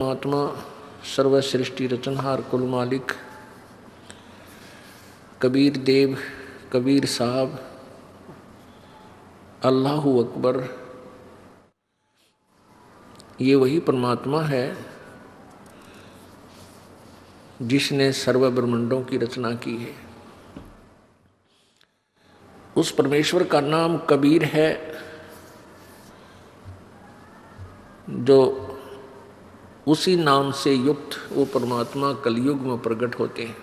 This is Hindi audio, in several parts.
परमात्मा सर्वसृष्टि रचनहार कुल मालिक कबीर देव कबीर साहब अल्लाहु अकबर, ये वही परमात्मा है जिसने सर्व ब्रह्मांडों की रचना की है। उस परमेश्वर का नाम कबीर है जो उसी नाम से युक्त वो परमात्मा कलयुग में प्रकट होते हैं।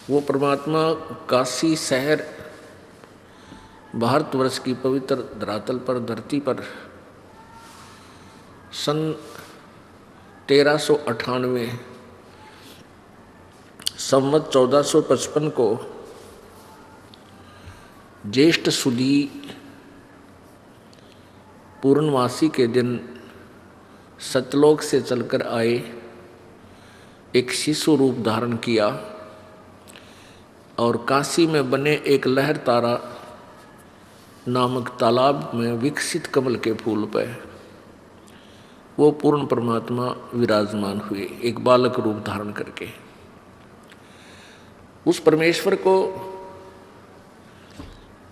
वो परमात्मा काशी शहर भारतवर्ष की पवित्र धरातल पर धरती पर सन 1398 संवत 1455 को ज्येष्ठ सुदी पूर्णमासी के दिन सतलोक से चलकर आए, एक शिशु रूप धारण किया और काशी में बने एक लहर तारा नामक तालाब में विकसित कमल के फूल पर वो पूर्ण परमात्मा विराजमान हुए, एक बालक रूप धारण करके। उस परमेश्वर को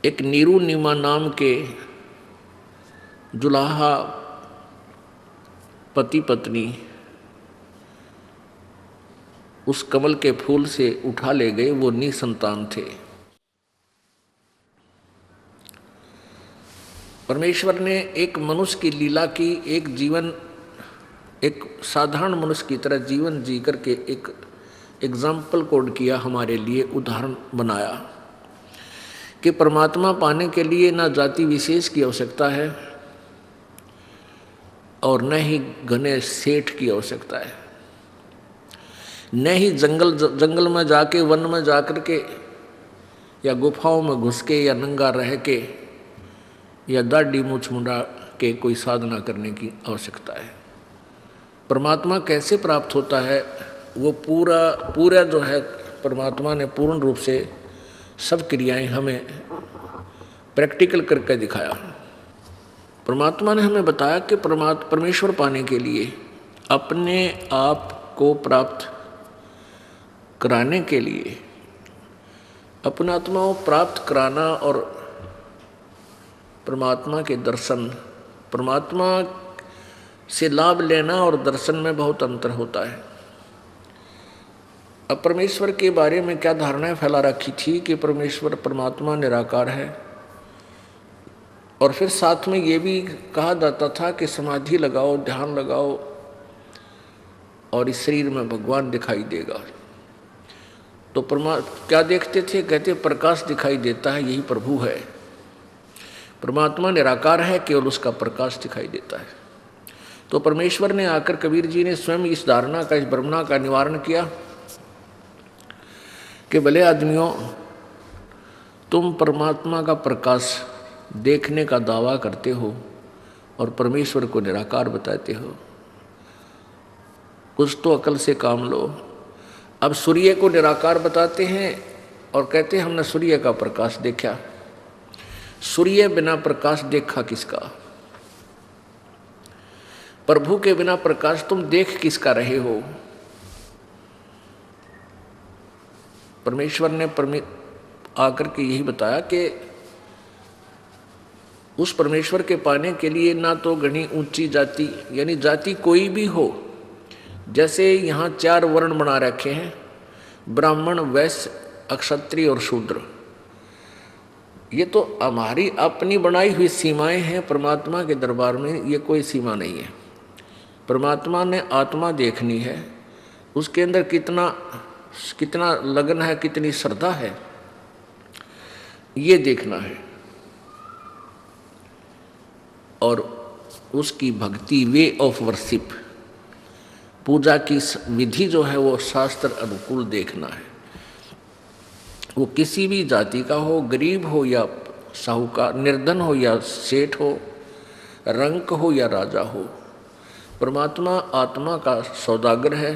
एक नीरू नीमा नाम के जुलाहा पति पत्नी उस कमल के फूल से उठा ले गए। वो निसंतान थे। परमेश्वर ने एक मनुष्य की लीला की, एक जीवन, एक साधारण मनुष्य की तरह जीवन जी करके एक एग्जाम्पल कोड किया, हमारे लिए उदाहरण बनाया कि परमात्मा पाने के लिए ना जाति विशेष की आवश्यकता है और न ही घने सेठ की आवश्यकता है, न ही जंगल में जाके वन में जाकर के या गुफाओं में घुस के या नंगा रह के या दाढ़ी मूछ मुंडा के कोई साधना करने की आवश्यकता है। परमात्मा कैसे प्राप्त होता है, वो पूरा जो है परमात्मा ने पूर्ण रूप से सब क्रियाएं हमें प्रैक्टिकल करके दिखाया। परमात्मा ने हमें बताया कि परमेश्वर पाने के लिए, अपने आप को प्राप्त कराने के लिए, अपना आत्मा को प्राप्त कराना और परमात्मा के दर्शन, परमात्मा से लाभ लेना और दर्शन में बहुत अंतर होता है। अब परमेश्वर के बारे में क्या धारणाएं फैला रखी थी कि परमेश्वर परमात्मा निराकार है, और फिर साथ में ये भी कहा जाता था कि समाधि लगाओ, ध्यान लगाओ और इस शरीर में भगवान दिखाई देगा। तो क्या देखते थे? कहते प्रकाश दिखाई देता है, यही प्रभु है। परमात्मा निराकार है, केवल उसका प्रकाश दिखाई देता है। तो परमेश्वर ने आकर, कबीर जी ने स्वयं इस धारणा का, इस भ्रमणा का निवारण किया कि भले आदमियों, तुम परमात्मा का प्रकाश देखने का दावा करते हो और परमेश्वर को निराकार बताते हो, कुछ तो अकल से काम लो। अब सूर्य को निराकार बताते हैं और कहते हैं हमने सूर्य का प्रकाश देखा। सूर्य बिना प्रकाश देखा किसका? प्रभु के बिना प्रकाश तुम देख किसका रहे हो? परमेश्वर ने आकर के यही बताया कि उस परमेश्वर के पाने के लिए ना तो घनी ऊंची जाति, यानी जाति कोई भी हो, जैसे यहाँ 4 वर्ण बना रखे हैं, ब्राह्मण, वैश्य, क्षत्रिय और शूद्र। ये तो हमारी अपनी बनाई हुई सीमाएं हैं। परमात्मा के दरबार में ये कोई सीमा नहीं है। परमात्मा ने आत्मा देखनी है, उसके अंदर कितना लगन है, कितनी श्रद्धा है, ये देखना है। और उसकी भक्ति, वे ऑफ वर्शिप, पूजा की विधि जो है वो शास्त्र अनुकूल देखना है। वो किसी भी जाति का हो, गरीब हो या साहूकार, निर्धन हो या सेठ हो, रंक हो या राजा हो, परमात्मा आत्मा का सौदागर है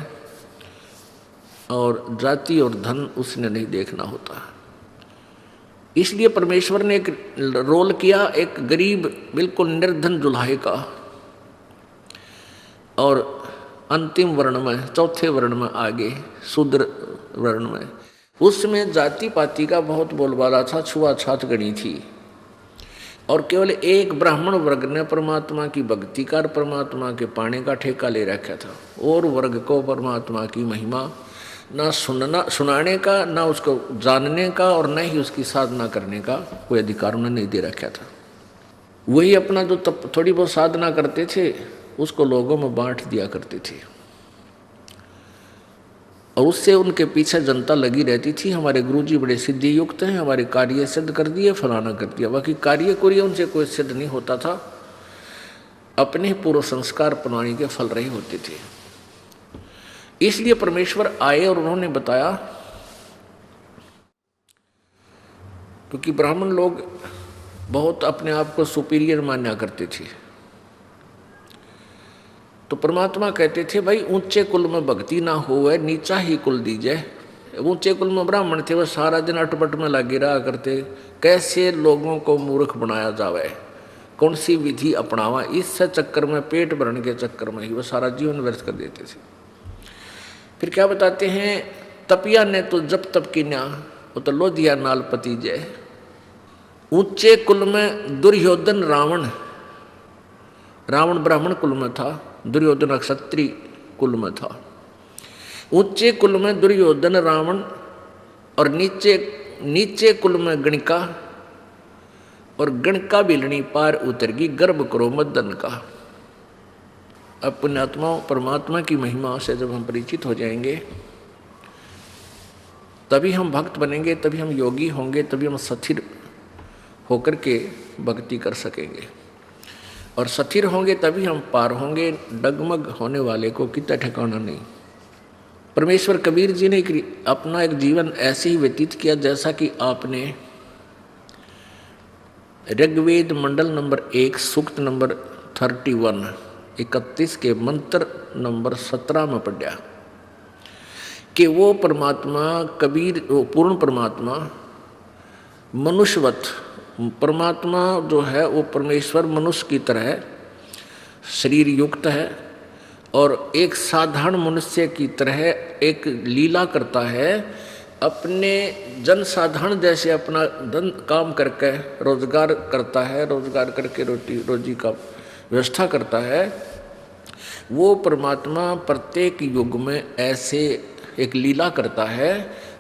और जाति और धन उसने नहीं देखना होता। इसलिए परमेश्वर ने एक रोल किया, एक गरीब बिल्कुल निर्धन दुल्हे का, और अंतिम वर्ण में, चौथे वर्ण में आगे शूद्र वर्ण में, उसमें जाति पाति का बहुत बोलबाला था, छुआछूत गणी थी। और केवल एक ब्राह्मण वर्ग ने परमात्मा की भक्ति का, परमात्मा के पाने का ठेका ले रखा था, और वर्ग को परमात्मा की महिमा ना सुनाने का, ना उसको जानने का, और न ही उसकी साधना करने का कोई अधिकार उन्हें नहीं दे रखा था। वही अपना जो थोड़ी बहुत साधना करते थे उसको लोगों में बांट दिया करते थे, और उससे उनके पीछे जनता लगी रहती थी। हमारे गुरुजी बड़े सिद्धि युक्त हैं, हमारे कार्य सिद्ध कर दिए, फलाना कर दिया। बाकी कार्य कुरिय उनसे कोई सिद्ध नहीं होता था, अपने पूर्व संस्कार पुरानी के फल रहे होते थे। इसलिए परमेश्वर आए और उन्होंने बताया, क्योंकि ब्राह्मण लोग बहुत अपने आप को सुपीरियर माना करते थे, तो परमात्मा कहते थे भाई ऊंचे कुल में भक्ति ना होवे, नीचा ही कुल दीजिए। ऊंचे कुल में ब्राह्मण थे, वह सारा दिन अटपट में लगे रहा करते, कैसे लोगों को मूर्ख बनाया जावे, कौन सी विधि अपनावा, इस चक्कर में, पेट भरने के चक्कर में ही वह सारा जीवन व्यर्थ कर देते थे। फिर क्या बताते हैं, तपिया ने तो जब तप की न्या, वो तो लो दिया नाल पति जय। ऊंचे कुल में दुर्योधन रावण ब्राह्मण कुल में था, दुर्योधन क्षत्रिय कुल में था। ऊंचे कुल में दुर्योधन रावण, और नीचे कुल में गणिका, और गणका बिलनी पार उतरगी, गर्भ करो मदन का। अब पुण्यात्माओं, परमात्मा की महिमा से जब हम परिचित हो जाएंगे तभी हम भक्त बनेंगे, तभी हम योगी होंगे, तभी हम स्थिर होकर के भक्ति कर सकेंगे, और स्थिर होंगे तभी हम पार होंगे। डगमग होने वाले को कितना ठिकाना नहीं। परमेश्वर कबीर जी ने अपना एक जीवन ऐसे ही व्यतीत किया जैसा कि आपने ऋग्वेद मंडल नंबर 1 सूक्त नंबर 31 के मंत्र नंबर 17 में पढ़ा कि वो परमात्मा कबीर, वो पूर्ण परमात्मा मनुष्यवत परमात्मा जो है, वो परमेश्वर मनुष्य की तरह शरीर युक्त है, और एक साधारण मनुष्य की तरह एक लीला करता है। अपने जन साधारण जैसे अपना धन काम करके रोजगार करता है, रोजगार करके रोजी का व्यवस्था करता है। वो परमात्मा प्रत्येक युग में ऐसे एक लीला करता है,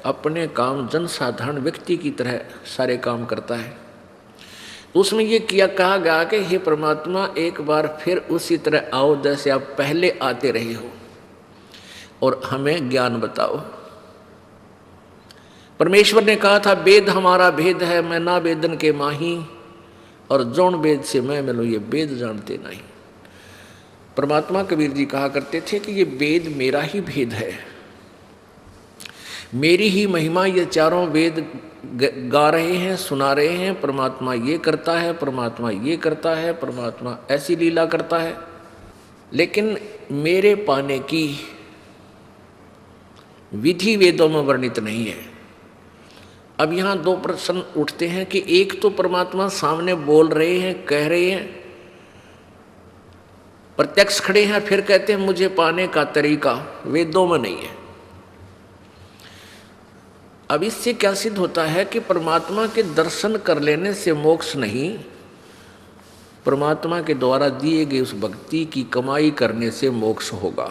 अपने काम जन साधारण व्यक्ति की तरह सारे काम करता है। उसमें ये कहा गया कि हे परमात्मा, एक बार फिर उसी तरह आओ जैसे आप पहले आते रहे हो, और हमें ज्ञान बताओ। परमेश्वर ने कहा था, वेद हमारा भेद है, मैं ना वेदन के माही, और जौन वेद से मैं मिलूं, ये वेद जानते नहीं। परमात्मा कबीर जी कहा करते थे कि ये वेद मेरा ही भेद है, मेरी ही महिमा ये चारों वेद गा रहे हैं, सुना रहे हैं। परमात्मा ये करता है, परमात्मा ये करता है, परमात्मा ऐसी लीला करता है, लेकिन मेरे पाने की विधि वेदों में वर्णित नहीं है। अब यहाँ दो प्रश्न उठते हैं कि एक तो परमात्मा सामने बोल रहे हैं, कह रहे हैं, प्रत्यक्ष खड़े हैं, फिर कहते हैं मुझे पाने का तरीका वेदों में नहीं है। अब इससे क्या सिद्ध होता है कि परमात्मा के दर्शन कर लेने से मोक्ष नहीं, परमात्मा के द्वारा दिए गए उस भक्ति की कमाई करने से मोक्ष होगा।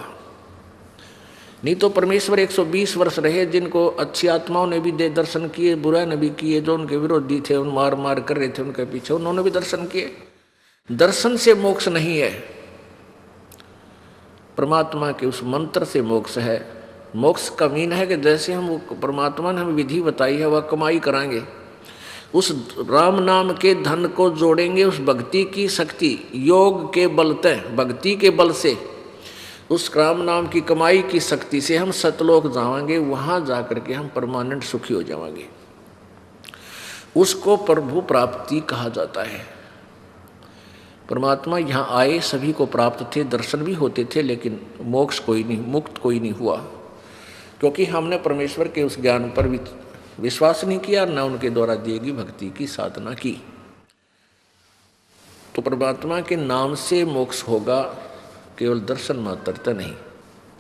नहीं तो परमेश्वर 120 वर्ष रहे, जिनको अच्छी आत्माओं ने भी दे दर्शन किए, बुरा ने भी किए, जो उनके विरोधी थे, उन मार मार कर रहे थे उनके पीछे, उन्होंने भी दर्शन किए। दर्शन से मोक्ष नहीं है, परमात्मा के उस मंत्र से मोक्ष है। मोक्ष का मीन है कि जैसे हम परमात्मा ने हमें विधि बताई है वह कमाई कराएंगे, उस राम नाम के धन को जोड़ेंगे, उस भक्ति की शक्ति योग के बलते, भक्ति के बल से, उस राम नाम की कमाई की शक्ति से हम सतलोक जाएंगे, वहाँ जाकर के हम परमानेंट सुखी हो जाएंगे। उसको प्रभु प्राप्ति कहा जाता है। परमात्मा यहाँ आए, सभी को प्राप्त थे, दर्शन भी होते थे, लेकिन मोक्ष कोई नहीं, मुक्त कोई नहीं हुआ, क्योंकि हमने परमेश्वर के उस ज्ञान पर विश्वास नहीं किया, न उनके द्वारा दिए गई भक्ति की साधना की। तो परमात्मा के नाम से मोक्ष होगा, केवल दर्शन मात्रता नहीं।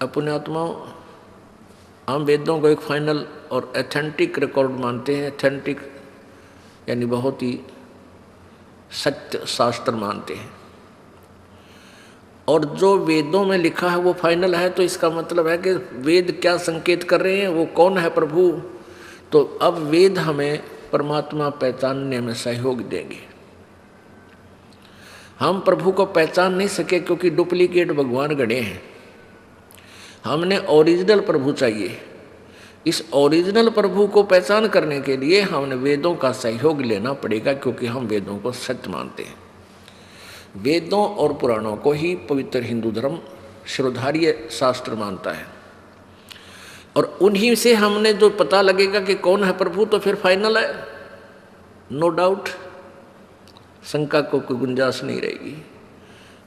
अपने आत्माओं, हम वेदों को एक फाइनल और एथेंटिक रिकॉर्ड मानते हैं। एथेंटिक यानी बहुत ही सत्य शास्त्र मानते हैं, और जो वेदों में लिखा है वो फाइनल है। तो इसका मतलब है कि वेद क्या संकेत कर रहे हैं, वो कौन है, प्रभु। तो अब वेद हमें परमात्मा पहचानने में सहयोग देंगे। हम प्रभु को पहचान नहीं सके क्योंकि डुप्लीकेट भगवान गढ़े हैं। हमने ओरिजिनल प्रभु चाहिए। इस ओरिजिनल प्रभु को पहचान करने के लिए हमने वेदों का सहयोग लेना पड़ेगा, क्योंकि हम वेदों को सत्य मानते हैं। वेदों और पुराणों को ही पवित्र हिंदू धर्म शिरोधार्य शास्त्र मानता है, और उन्हीं से हमने जो पता लगेगा कि कौन है प्रभु, तो फिर फाइनल है, नो डाउट, शंका को कोई गुंजाइश नहीं रहेगी।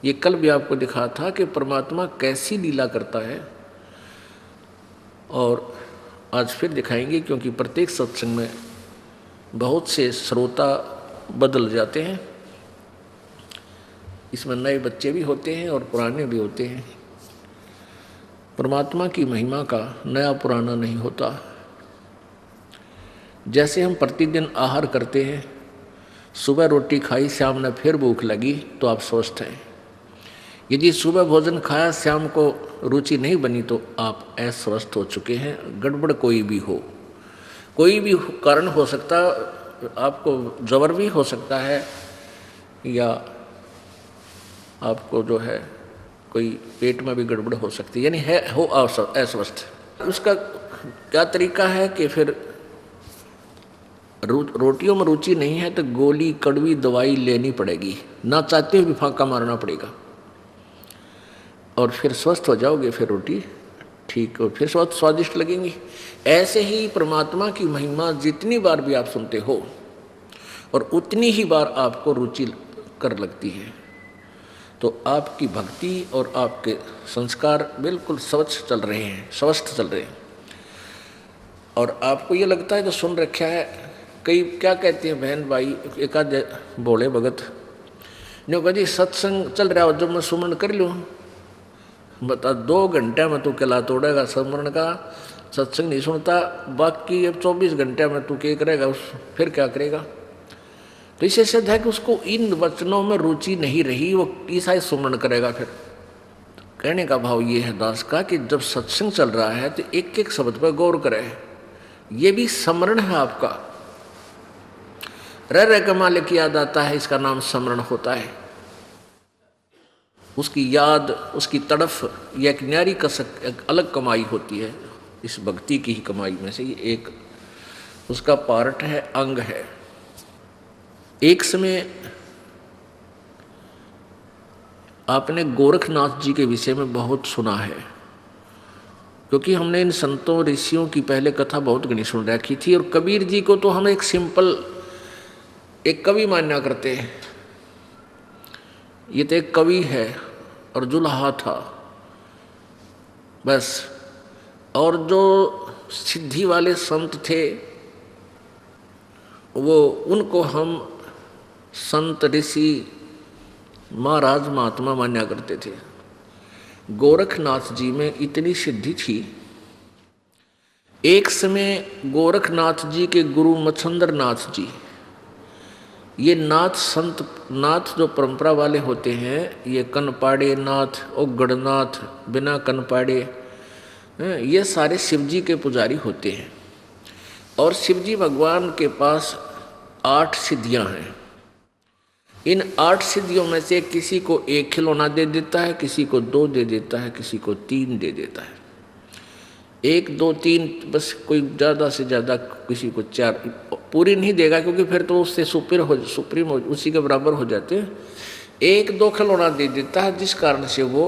ये कल भी आपको दिखा था कि परमात्मा कैसी लीला करता है, और आज फिर दिखाएंगे, क्योंकि प्रत्येक सत्संग में बहुत से श्रोता बदल जाते हैं। इसमें नए बच्चे भी होते हैं और पुराने भी होते हैं। परमात्मा की महिमा का नया पुराना नहीं होता। जैसे हम प्रतिदिन आहार करते हैं, सुबह रोटी खाई, शाम ने फिर भूख लगी, तो आप स्वस्थ हैं। यदि सुबह भोजन खाया, शाम को रुचि नहीं बनी, तो आप अस्वस्थ हो चुके हैं। गड़बड़ कोई भी हो, कोई भी कारण हो सकता, आपको जबर भी हो सकता है, या आपको जो है कोई पेट में भी गड़बड़ हो सकती है, यानी है हो अस्वस्थ। उसका क्या तरीका है कि फिर रोटियों में रुचि नहीं है तो गोली कड़वी दवाई लेनी पड़ेगी, ना चाहते हुए भी फांका मारना पड़ेगा, और फिर स्वस्थ हो जाओगे। फिर रोटी ठीक और फिर स्वादिष्ट लगेंगी। ऐसे ही परमात्मा की महिमा जितनी बार भी आप सुनते हो, और उतनी ही बार आपको रुचि कर लगती है, तो आपकी भक्ति और आपके संस्कार बिल्कुल स्वच्छ चल रहे हैं, स्वस्थ चल रहे हैं। और आपको ये लगता है जो सुन रखा है, कई क्या कहते हैं बहन भाई, एक आध बोले भगत जो कभी सत्संग चल रहा हो, जब मैं सुमरण कर लूँ, बता 2 घंटे में तू किला तोड़ेगा सुमरण का, सत्संग नहीं सुनता, बाकी अब 24 घंटे में तू क्या करेगा, फिर क्या करेगा। तो इससे सिद्ध है कि उसको इन वचनों में रुचि नहीं रही, वो ईसाई सुमरण करेगा। फिर कहने का भाव ये है दास का कि जब सत्संग चल रहा है तो एक एक शब्द पर गौर करे, ये भी स्मरण है आपका। रह के मालिक याद आता है, इसका नाम स्मरण होता है। उसकी याद, उसकी तड़फ, यह एक न्यारी कसक, एक अलग कमाई होती है। इस भक्ति की ही कमाई में से ये एक उसका पार्ट है, अंग है। एक समय आपने गोरखनाथ जी के विषय में बहुत सुना है, क्योंकि हमने इन संतों ऋषियों की पहले कथा बहुत घनी सुन रखी थी। और कबीर जी को तो हम एक सिंपल एक कवि मान्या करते हैं, ये तो एक कवि है और जुल्हा था बस। और जो सिद्धि वाले संत थे, वो उनको हम संत ऋषि महाराज महात्मा मान्या करते थे। गोरखनाथ जी में इतनी सिद्धि थी। एक समय गोरखनाथ जी के गुरु मच्छंदर नाथ जी, ये नाथ संत नाथ जो परंपरा वाले होते हैं, ये कनपाड़े नाथ और गढ़नाथ, बिना कनपाड़े, ये सारे शिवजी के पुजारी होते हैं। और शिवजी भगवान के पास 8 सिद्धियां हैं। इन 8 सिद्धियों में से किसी को 1 खिलौना दे देता है, किसी को 2 दे देता है, किसी को 3 दे देता है। 1, 2, 3 बस, कोई ज़्यादा से ज़्यादा किसी को 4 पूरी नहीं देगा, क्योंकि फिर तो उससे सुप्रीम हो, उसी के बराबर हो जाते हैं। 1, 2 खिलौना दे देता है, जिस कारण से वो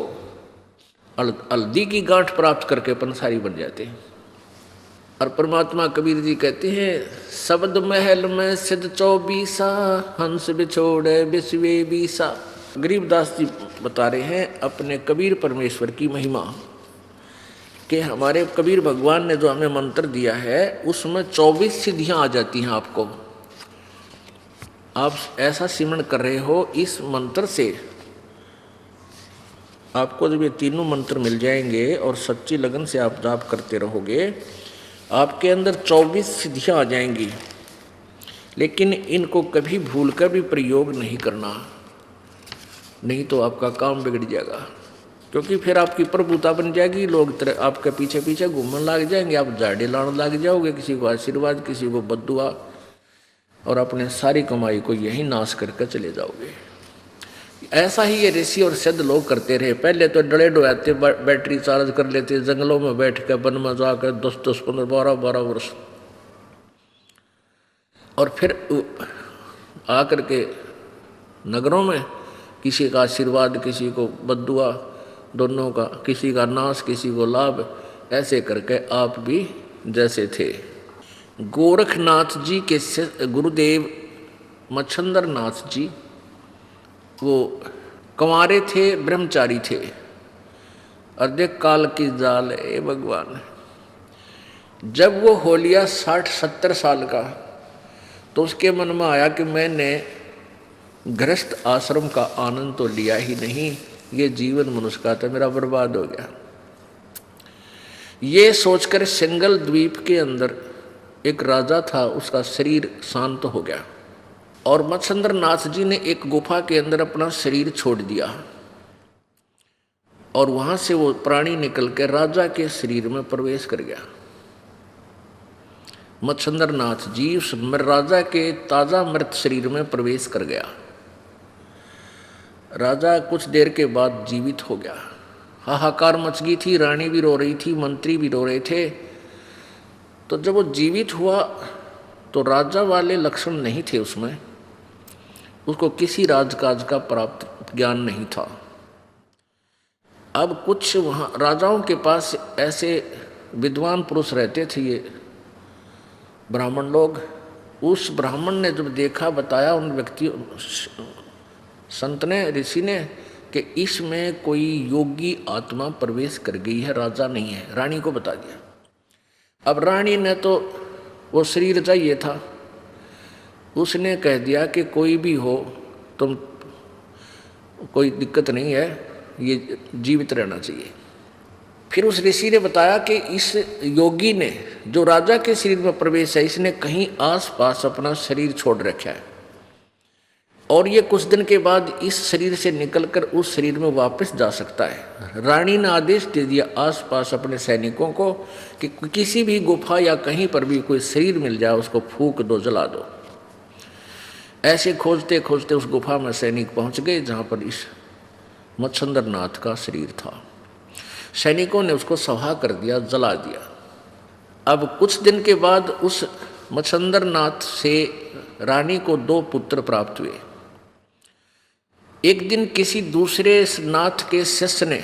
हल्दी की गांठ प्राप्त करके पंसारी बन जाते हैं। और परमात्मा कबीर जी कहते हैं, शब्द महल में सिद्ध 24 हंस बिछोड़े बिस्वे 20। गरीबदास जी बता रहे हैं अपने कबीर परमेश्वर की महिमा, कि हमारे कबीर भगवान ने जो हमें मंत्र दिया है उसमें 24 सिद्धियां आ जाती हैं आपको। आप ऐसा सिमरण कर रहे हो, इस मंत्र से आपको जब ये तीनों मंत्र मिल जाएंगे और सच्ची लगन से आप जाप करते रहोगे, आपके अंदर 24 सिद्धियां आ जाएंगी। लेकिन इनको कभी भूल कर भी प्रयोग नहीं करना, नहीं तो आपका काम बिगड़ जाएगा। क्योंकि फिर आपकी प्रभुता बन जाएगी, लोग आपके पीछे पीछे घूमने लग जाएंगे, आप झाड़े लाने लग जाओगे, किसी को आशीर्वाद किसी को बद्दुआ, और अपने सारी कमाई को यही नाश करके चले जाओगे। ऐसा ही ये ऋषि और सिद्ध लोग करते रहे। पहले तो डरे डोयाते बैटरी चार्ज कर लेते, जंगलों में बैठ कर वन में जाकर 10-10, 15, 12-12 वर्ष, और फिर आकर के नगरों में किसी का आशीर्वाद किसी को बद्दुआ, दोनों का, किसी का नाश किसी को लाभ, ऐसे करके आप भी जैसे थे। गोरखनाथ जी के गुरुदेव मच्छंदर नाथ जी वो कंवारे थे, ब्रह्मचारी थे। अर्धेक काल की जाल ए भगवान। जब वो हो लिया 60-70 साल का, तो उसके मन में आया कि मैंने गृहस्थ आश्रम का आनंद तो लिया ही नहीं, ये जीवन मनुष्य का था मेरा बर्बाद हो गया। ये सोचकर सिंगल द्वीप के अंदर एक राजा था, उसका शरीर शांत हो गया, और मच्छंदर नाथ जी ने एक गुफा के अंदर अपना शरीर छोड़ दिया, और वहां से वो प्राणी निकल के राजा के शरीर में प्रवेश कर गया। मच्छंदर नाथ जी उस राजा के ताजा मृत शरीर में प्रवेश कर गया। राजा कुछ देर के बाद जीवित हो गया। हाहाकार मच गई थी, रानी भी रो रही थी, मंत्री भी रो रहे थे। तो जब वो जीवित हुआ तो राजा वाले लक्षण नहीं थे उसमें, उसको किसी राजकाज का प्राप्त ज्ञान नहीं था। अब कुछ वहाँ राजाओं के पास ऐसे विद्वान पुरुष रहते थे, ये ब्राह्मण लोग। उस ब्राह्मण ने जब देखा, बताया उन व्यक्तियों, संत ने, ऋषि ने, कि इसमें कोई योगी आत्मा प्रवेश कर गई है, राजा नहीं है। रानी को बता दिया। अब रानी ने तो वो शरीर चाहिए था, उसने कह दिया कि कोई भी हो तुम, कोई दिक्कत नहीं है, ये जीवित रहना चाहिए। फिर उस ऋषि ने बताया कि इस योगी ने जो राजा के शरीर में प्रवेश है, इसने कहीं आसपास अपना शरीर छोड़ रखा है, और ये कुछ दिन के बाद इस शरीर से निकलकर उस शरीर में वापस जा सकता है। रानी ने आदेश दे दिया आसपास अपने सैनिकों को कि किसी भी गुफा या कहीं पर भी कोई शरीर मिल जाए उसको फूंक दो, जला दो। ऐसे खोजते खोजते उस गुफा में सैनिक पहुंच गए जहां पर इस मच्छंदर नाथ का शरीर था। सैनिकों ने उसको सवा कर दिया, जला दिया। अब कुछ दिन के बाद उस मच्छंदर नाथ से रानी को 2 पुत्र प्राप्त हुए। एक दिन किसी दूसरे नाथ के शिष्य ने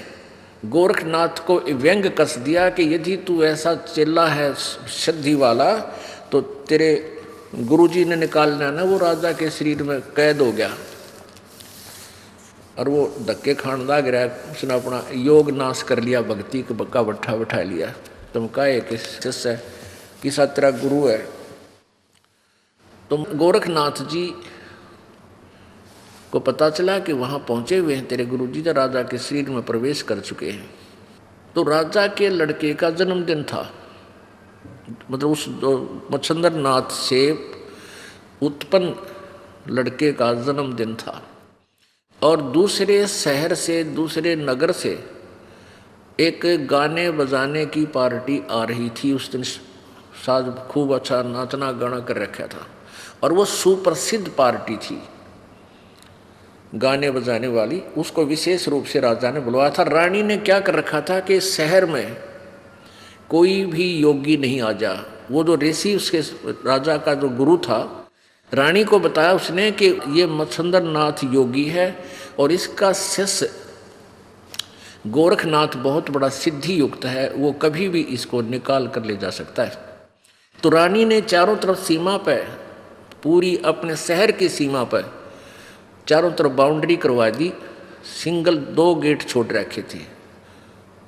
गोरखनाथ को व्यंग कस दिया कि यदि तू ऐसा चेला है सिद्धि वाला, तो तेरे गुरुजी ने निकालना ना, वो राजा के शरीर में कैद हो गया, और वो धक्के खान लग रहा है, उसने अपना योग नाश कर लिया, भक्ति का बक्का बट्ठा बैठा लिया। तुम कहे कि शिष्य है, किसा तेरा गुरु है। तो गोरखनाथ जी को पता चला कि वहां पहुंचे हुए हैं तेरे गुरुजी, तो राजा के शरीर में प्रवेश कर चुके हैं। तो राजा के लड़के का जन्मदिन था, मतलब उस मच्छंदर नाथ से उत्पन्न लड़के का जन्मदिन था, और दूसरे शहर से, दूसरे नगर से एक गाने बजाने की पार्टी आ रही थी। उस दिन साज खूब अच्छा नाचना गाना कर रखा था, और वो सुप्रसिद्ध पार्टी थी गाने बजाने वाली। उसको विशेष रूप से राजा ने बुलवाया था। रानी ने क्या कर रखा था कि शहर में कोई भी योगी नहीं आ जा। वो जो ऋषि, उसके राजा का जो गुरु था, रानी को बताया उसने कि ये मच्छंदर नाथ योगी है, और इसका शिष्य गोरखनाथ बहुत बड़ा सिद्धि युक्त है, वो कभी भी इसको निकाल कर ले जा सकता है। तो रानी ने चारों तरफ सीमा पर, पूरी अपने शहर की सीमा पर चारों तरफ बाउंड्री करवा दी। सिंगल 2 गेट छोड़ रखे थे,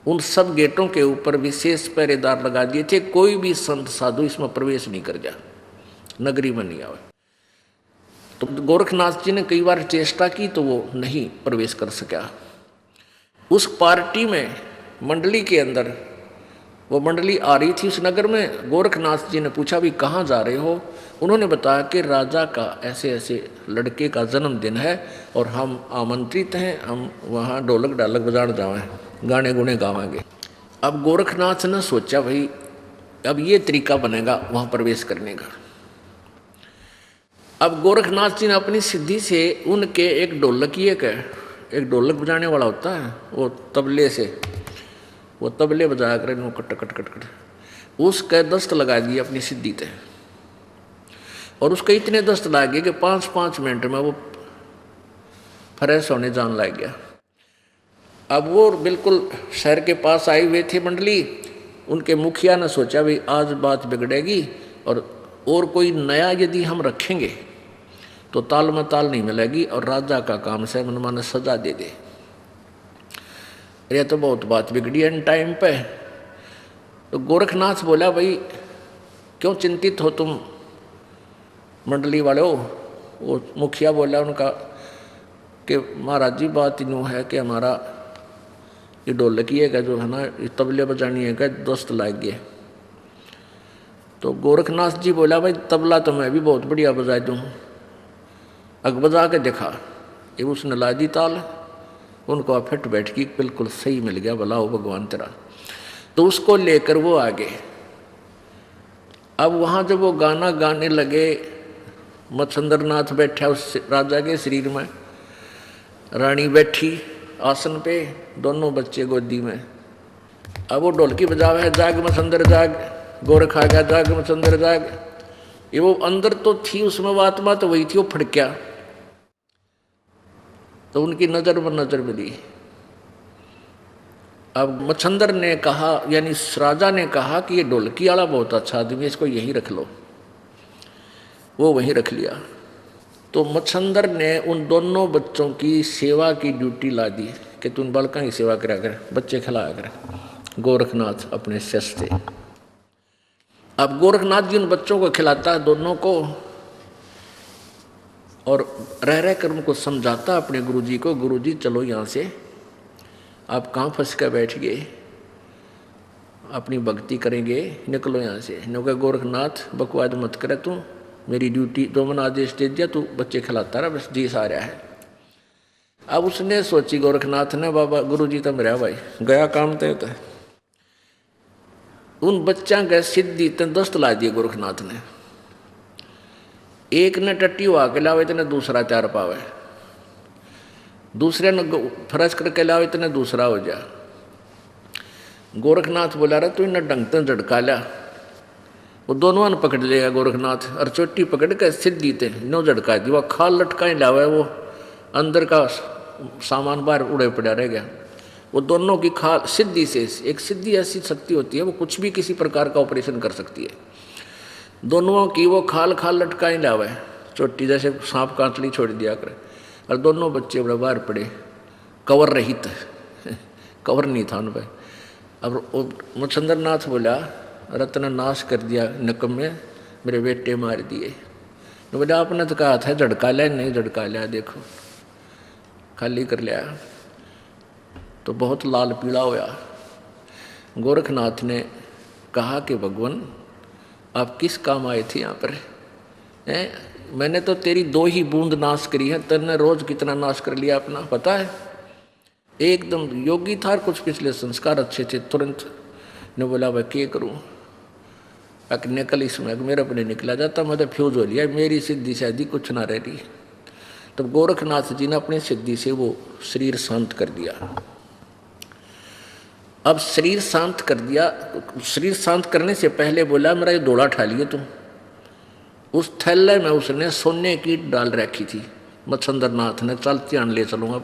उन सब गेटों के ऊपर विशेष पहरेदार लगा दिए थे। कोई भी संत साधु इसमें प्रवेश नहीं कर जा, नगरी में नहीं आवे। तो गोरखनाथ जी ने कई बार चेष्टा की तो वो नहीं प्रवेश कर सका। उस पार्टी में मंडली के अंदर वो मंडली आ रही थी उस नगर में। गोरखनाथ जी ने पूछा भी कहाँ जा रहे हो? उन्होंने बताया कि राजा का ऐसे ऐसे लड़के का जन्मदिन है और हम आमंत्रित हैं, हम वहाँ ढोलक ढालक बजाने जाएँ, गाने गुने गावाएंगे। अब गोरखनाथ ने सोचा भाई अब ये तरीका बनेगा वहाँ प्रवेश करने का। अब गोरखनाथ जी ने अपनी सिद्धि से उनके एक ढोलक बजाने वाला होता है, वो तबले से वो तबले बजाया कर कट कट कट कट उसके दस्त लगा दिए अपनी सिद्धि पे। और उसके इतने दस्त लग गए कि 5-5 मिनट में वो फ्रेश होने जान लग गया। अब वो बिल्कुल शहर के पास आई हुए थे मंडली। उनके मुखिया ने सोचा भाई आज बात बिगड़ेगी और कोई नया यदि हम रखेंगे तो ताल में ताल नहीं मिलेगी और राजा का काम से मनमाने सजा दे दे। ये तो बहुत बात बिगड़ी एन टाइम पे। तो गोरखनाथ बोला भाई क्यों चिंतित हो तुम मंडली वाले हो? वो मुखिया बोला उनका कि महाराज जी बात यूँ है कि हमारा ये ढोलकी है जो है ना ये तबले बजानी है दोस्त लाग गए। तो गोरखनाथ जी बोला भाई तबला तो मैं भी बहुत बढ़िया बजा दूँ। अग बजा के देखा ये उसने ला दी ताल, उनको फिट बैठ की बिल्कुल सही मिल गया, भला हो भगवान तेरा। तो उसको लेकर वो आगे। अब वहाँ जब वो गाना गाने लगे, मच्छंद्रनाथ बैठा उस राजा के शरीर में, रानी बैठी आसन पे, दोनों बच्चे गोदी में। अब वो ढोलकी बजावे है जाग मच्छंद्र जाग, गोरख आ गया जाग मच्छंद्र जाग। ये वो अंदर तो थी उसमें वो आत्मा तो वही थी, वो फड़क्या। तो उनकी नज़र पर नज़र मिली। अब मच्छंदर ने कहा यानी राजा ने कहा कि ये ढोलकी वाला बहुत अच्छा आदमी है, इसको यहीं रख लो। वो वहीं रख लिया। तो मच्छंदर ने उन दोनों बच्चों की सेवा की ड्यूटी ला दी कि तुम बालका की सेवा करा कर, बच्चे खिलाया कर। गोरखनाथ अपने शिष्य थे। अब गोरखनाथ जी उन बच्चों को खिलाता है दोनों को, और रह रह कर उनको समझाता अपने गुरुजी को, गुरुजी चलो यहाँ से, आप कहाँ फंस कर बैठ गए, अपनी भक्ति करेंगे, निकलो यहाँ से। न कहा गोरखनाथ बकवाद मत करे तू, मेरी ड्यूटी जो मैंने आदेश दे दिया तू बच्चे खिलाता रहा, बस जी आ रहा है। अब उसने सोची गोरखनाथ ने बाबा गुरुजी तो मेरा भाई गया काम तय होता है। उन बच्चा के सिद्धि तन दस्त ला दिए गोरखनाथ ने। एक ने टट्टी हुआ के लावे इतने दूसरा चार पावे, दूसरे ने फरस करके लावे इतने दूसरा हो जा। गोरखनाथ बोला रहा तू इन्हें ढंग तक झटका लिया, वो दोनों ने पकड़ लिया गोरखनाथ और चोटी पकड़ के सिद्धि थे नो झटका दी। वह खाल लटकाए लावे, वो अंदर का सामान बाहर उड़े पड़ा रह गया। वो दोनों की खाल सिद्धि से, एक सिद्धि ऐसी शक्ति होती है वो कुछ भी किसी प्रकार का ऑपरेशन कर सकती है। दोनों की वो खाल लटकाए लावे, चोटी जैसे सांप कांचली छोड़ दिया करे, और दोनों बच्चे बड़े बाहर पड़े, कवर रहित कवर नहीं था उन पर। अब मच्छंद्रनाथ बोला रत्न नाश कर दिया नकम में, मेरे बेटे मार दिए। बोला आपने तो कहा था झटका लिया, नहीं झटका लिया, देखो खाली कर लिया। तो बहुत लाल पीला होया। गोरखनाथ ने कहा कि भगवान आप किस काम आए थे यहाँ पर? मैंने तो तेरी 2 ही बूंद नाश करी है, तेने रोज कितना नाश कर लिया अपना पता है? एकदम योगी था, कुछ पिछले संस्कार अच्छे थे। तुरंत ने बोला भाई क्या करूँ, निकल इसमें, मेरे अपने निकला जाता, मैं तो फ्यूज हो लिया, मेरी सिद्धि शादी कुछ ना रह रही। तब गोरखनाथ जी ने अपनी सिद्धि से वो शरीर शांत कर दिया। अब शरीर शांत कर दिया, शरीर शांत करने से पहले बोला मेरा ये डोला उठा लिए तुम। उस थैले में उसने सोने की डाल रखी थी। मच्छंद्रनाथ ने चल ध्यान ले चलूँगा,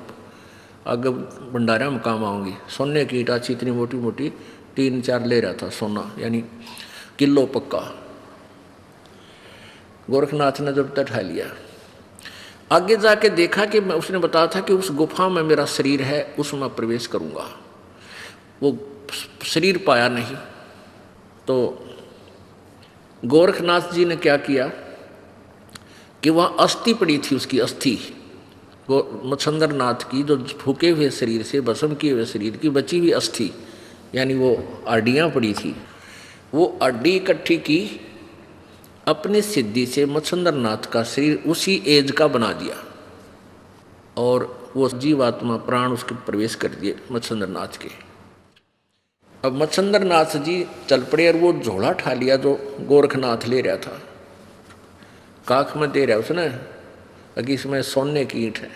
आगे भंडारा में काम आऊँगी। सोने की ईट अच्छी इतनी मोटी मोटी 3-4 ले रहा था सोना, यानी किलो पक्का। गोरखनाथ ने जब तक उठा लिया, आगे जाके देखा कि मैं, उसने बताया था कि उस गुफा में मेरा शरीर है, उसमें प्रवेश करूँगा। वो शरीर पाया नहीं। तो गोरखनाथ जी ने क्या किया कि वहाँ अस्थि पड़ी थी, उसकी अस्थि मच्छंद्र नाथ की जो फूके हुए शरीर से, भस्म किए हुए शरीर की बची हुई अस्थि, यानी वो हड्डियाँ पड़ी थी, वो हड्डी इकट्ठी की, अपनी सिद्धि से मच्छंद्र नाथ का शरीर उसी एज का बना दिया और वो जीवात्मा प्राण उसके प्रवेश कर दिए मच्छंद्र नाथ के। अब मच्छंद्र नाथ जी चल पड़े और वो झोला ठा लिया जो गोरखनाथ ले रहा था, काख में दे रहा उसने कि इसमें सोने की ईंट है।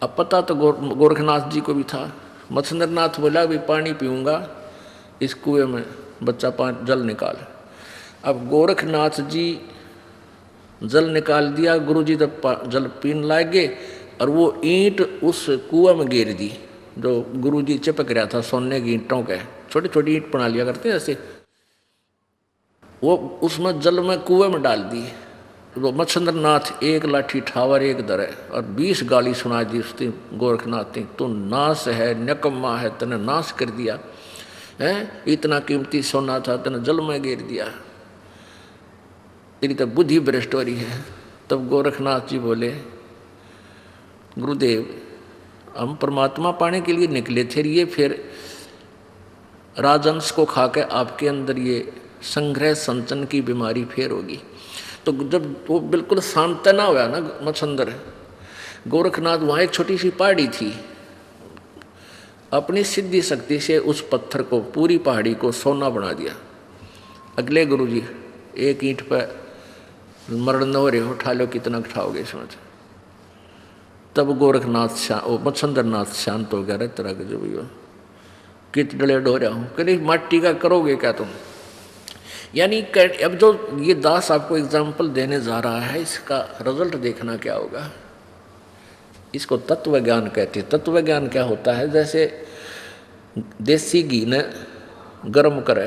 अब पता तो गोरखनाथ जी को भी था। मच्छंद्र नाथ बोला भी पानी पीऊँगा, इस कुएं में बच्चा जल निकाल। अब गोरखनाथ जी जल निकाल दिया, गुरु जी तब जल पीने लागे और वो ईंट उस कुआं में गिर दी जो गुरु जी चिपक रहा था सोने की ईंटों के, छोटी छोटी ईंट बना लिया करते ऐसे, वो उसमें जल में कुएं में डाल दी। वो मच्छंद्र नाथ एक लाठी ठावर एक दर है और 20 गाली सुना दी उसने गोरखनाथ ने, तू नाश है, निकम्मा है, तने नाश कर दिया है, इतना कीमती सोना था तने जल में गिर दिया, तेरी तो बुद्धि भ्रष्ट हो रही है। तब गोरखनाथ जी बोले, गुरुदेव हम परमात्मा पाने के लिए निकले थे, ये फिर राजंश को खा के आपके अंदर ये संग्रह संचन की बीमारी फेर होगी। तो जब वो बिल्कुल शांत ना हुआ ना मच्छंद्र गोरखनाथ, वहाँ एक छोटी सी पहाड़ी थी, अपनी सिद्धि शक्ति से उस पत्थर को, पूरी पहाड़ी को सोना बना दिया। अगले गुरु जी एक ईंट पर मरण न हो रहे हो, उठा लो, कितना उठाओगे इसमें। तब गोरखनाथ मच्छंद्र नाथ शांत हो गया, रे तरह के जो भी हो कित डले डो रहा हूँ, कहीं माटी का करोगे क्या तुम। यानी अब जो ये दास आपको एग्जाम्पल देने जा रहा है, इसका रिजल्ट देखना क्या होगा। इसको तत्व ज्ञान कहते हैं। तत्व ज्ञान क्या होता है, जैसे देसी घी ने गर्म करे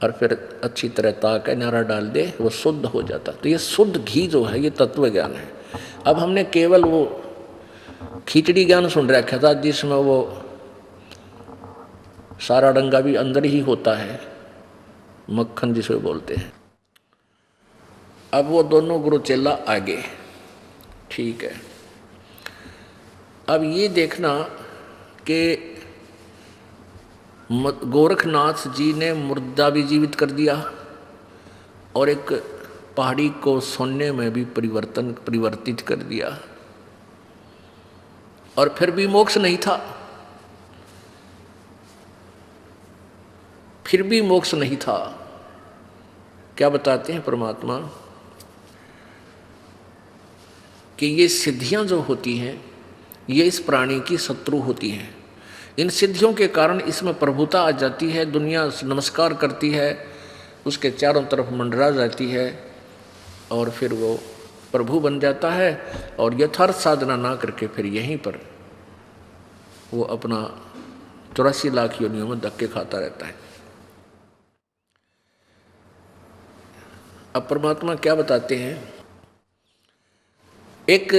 और फिर अच्छी तरह ताक नारा डाल दे, वो शुद्ध हो जाता। तो ये शुद्ध घी जो है ये तत्व ज्ञान है। अब हमने केवल वो खिचड़ी ज्ञान सुन रखा था जिसमें वो सारा डंगा भी अंदर ही होता है, मक्खन जिसे बोलते हैं। अब वो दोनों गुरु चेला आगे, ठीक है। अब ये देखना कि गोरखनाथ जी ने मुर्दा भी जीवित कर दिया और एक पहाड़ी को सोने में भी परिवर्तित कर दिया, और फिर भी मोक्ष नहीं था, फिर भी मोक्ष नहीं था। क्या बताते हैं परमात्मा कि ये सिद्धियां जो होती हैं ये इस प्राणी की शत्रु होती हैं। इन सिद्धियों के कारण इसमें प्रभुता आ जाती है, दुनिया नमस्कार करती है, उसके चारों तरफ मंडरा जाती है और फिर वो प्रभु बन जाता है और यथार्थ साधना ना करके फिर यहीं पर वो अपना 84 लाख योनियों में धक्के खाता रहता है। अब परमात्मा क्या बताते हैं, एक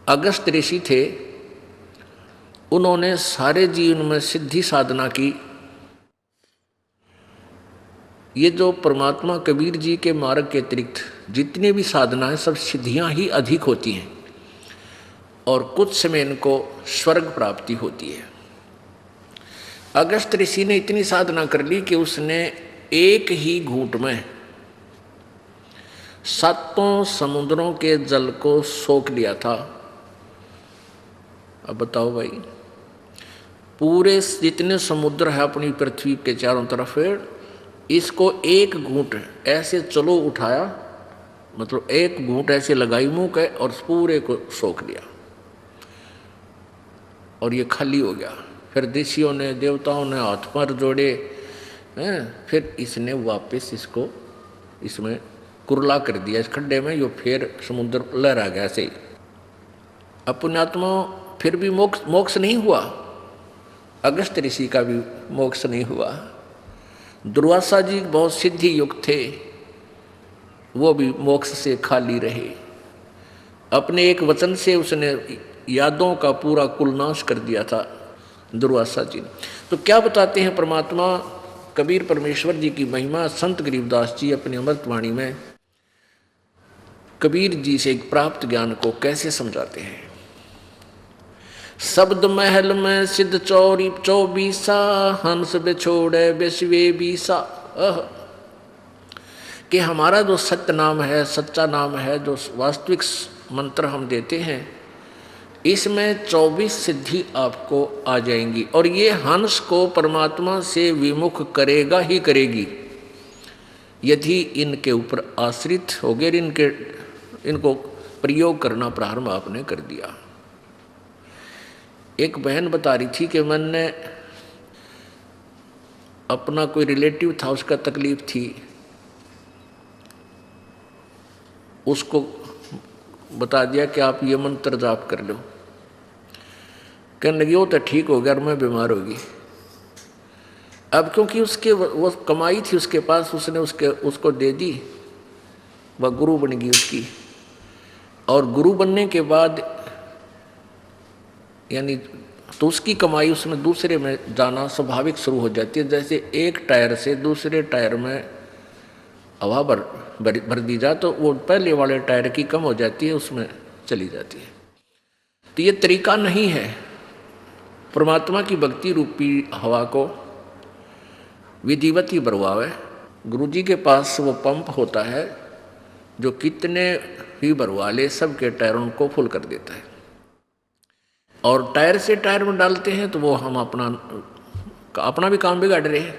अगस्त ऋषि थे, उन्होंने सारे जीवन में सिद्धि साधना की। ये जो परमात्मा कबीर जी के मार्ग के अतिरिक्त जितनी भी साधना है सब सिद्धियां ही अधिक होती हैं और कुछ समय इनको स्वर्ग प्राप्ति होती है। अगस्त ऋषि ने इतनी साधना कर ली कि उसने एक ही घूंट में 7 समुद्रों के जल को सोख लिया था। अब बताओ भाई, पूरे जितने समुद्र है अपनी पृथ्वी के चारों तरफ, इसको एक घूंट ऐसे चलो उठाया, मतलब एक घूंट ऐसे लगाई मुंह के और पूरे को सोख लिया और ये खाली हो गया। फिर ऋषियों ने, देवताओं ने हाथ पर जोड़े हैं, फिर इसने वापस इसको इसमें कुरला कर दिया इस खड्डे में, यो फिर समुद्र लहरा गया ऐसे ही। अब पुण्यात्मा फिर भी मोक्ष नहीं हुआ, अगस्त ऋषि का भी मोक्ष नहीं हुआ। दुर्वासा जी बहुत सिद्धि युक्त थे, वो भी मोक्ष से खाली रहे। अपने एक वचन से उसने यादों का पूरा कुलनाश कर दिया था दुर्वासा जी। तो क्या बताते हैं परमात्मा कबीर परमेश्वर जी की महिमा, संत गरीबदास जी अपनी अमृतवाणी में कबीर जी से प्राप्त ज्ञान को कैसे समझाते हैं। शब्द महल में सिद्ध चौरी 24 हंस बिछोड़े बिस्वे 20 कि हमारा जो सत्य नाम है, सच्चा नाम है, जो वास्तविक मंत्र हम देते हैं, इसमें 24 सिद्धि आपको आ जाएंगी और ये हंस को परमात्मा से विमुख करेगा ही करेगी यदि इनके ऊपर आश्रित हो गए, इनको प्रयोग करना प्रारंभ आपने कर दिया। एक बहन बता रही थी कि मैंने अपना कोई रिलेटिव था, उसका तकलीफ थी, उसको बता दिया कि आप ये मंत्र जाप कर लो। कहने लगी वो तो ठीक हो गया और मैं बीमार होगी। अब क्योंकि उसके वो कमाई थी उसके पास, उसने उसको दे दी, वह गुरु बन गई उसकी। और गुरु बनने के बाद यानी तो उसकी कमाई उसमें दूसरे में जाना स्वाभाविक शुरू हो जाती है। जैसे एक टायर से दूसरे टायर में हवा भर दी जाए तो वो पहले वाले टायर की कम हो जाती है, उसमें चली जाती है। तो ये तरीका नहीं है। परमात्मा की भक्ति रूपी हवा को विधिवत ही भरवावे। गुरु जी के पास वो पंप होता है जो कितने ही भरवा ले सबके टायरों को फुल कर देता है। और टायर से टायर में डालते हैं तो वो हम अपना भी काम बिगाड़ रहे हैं।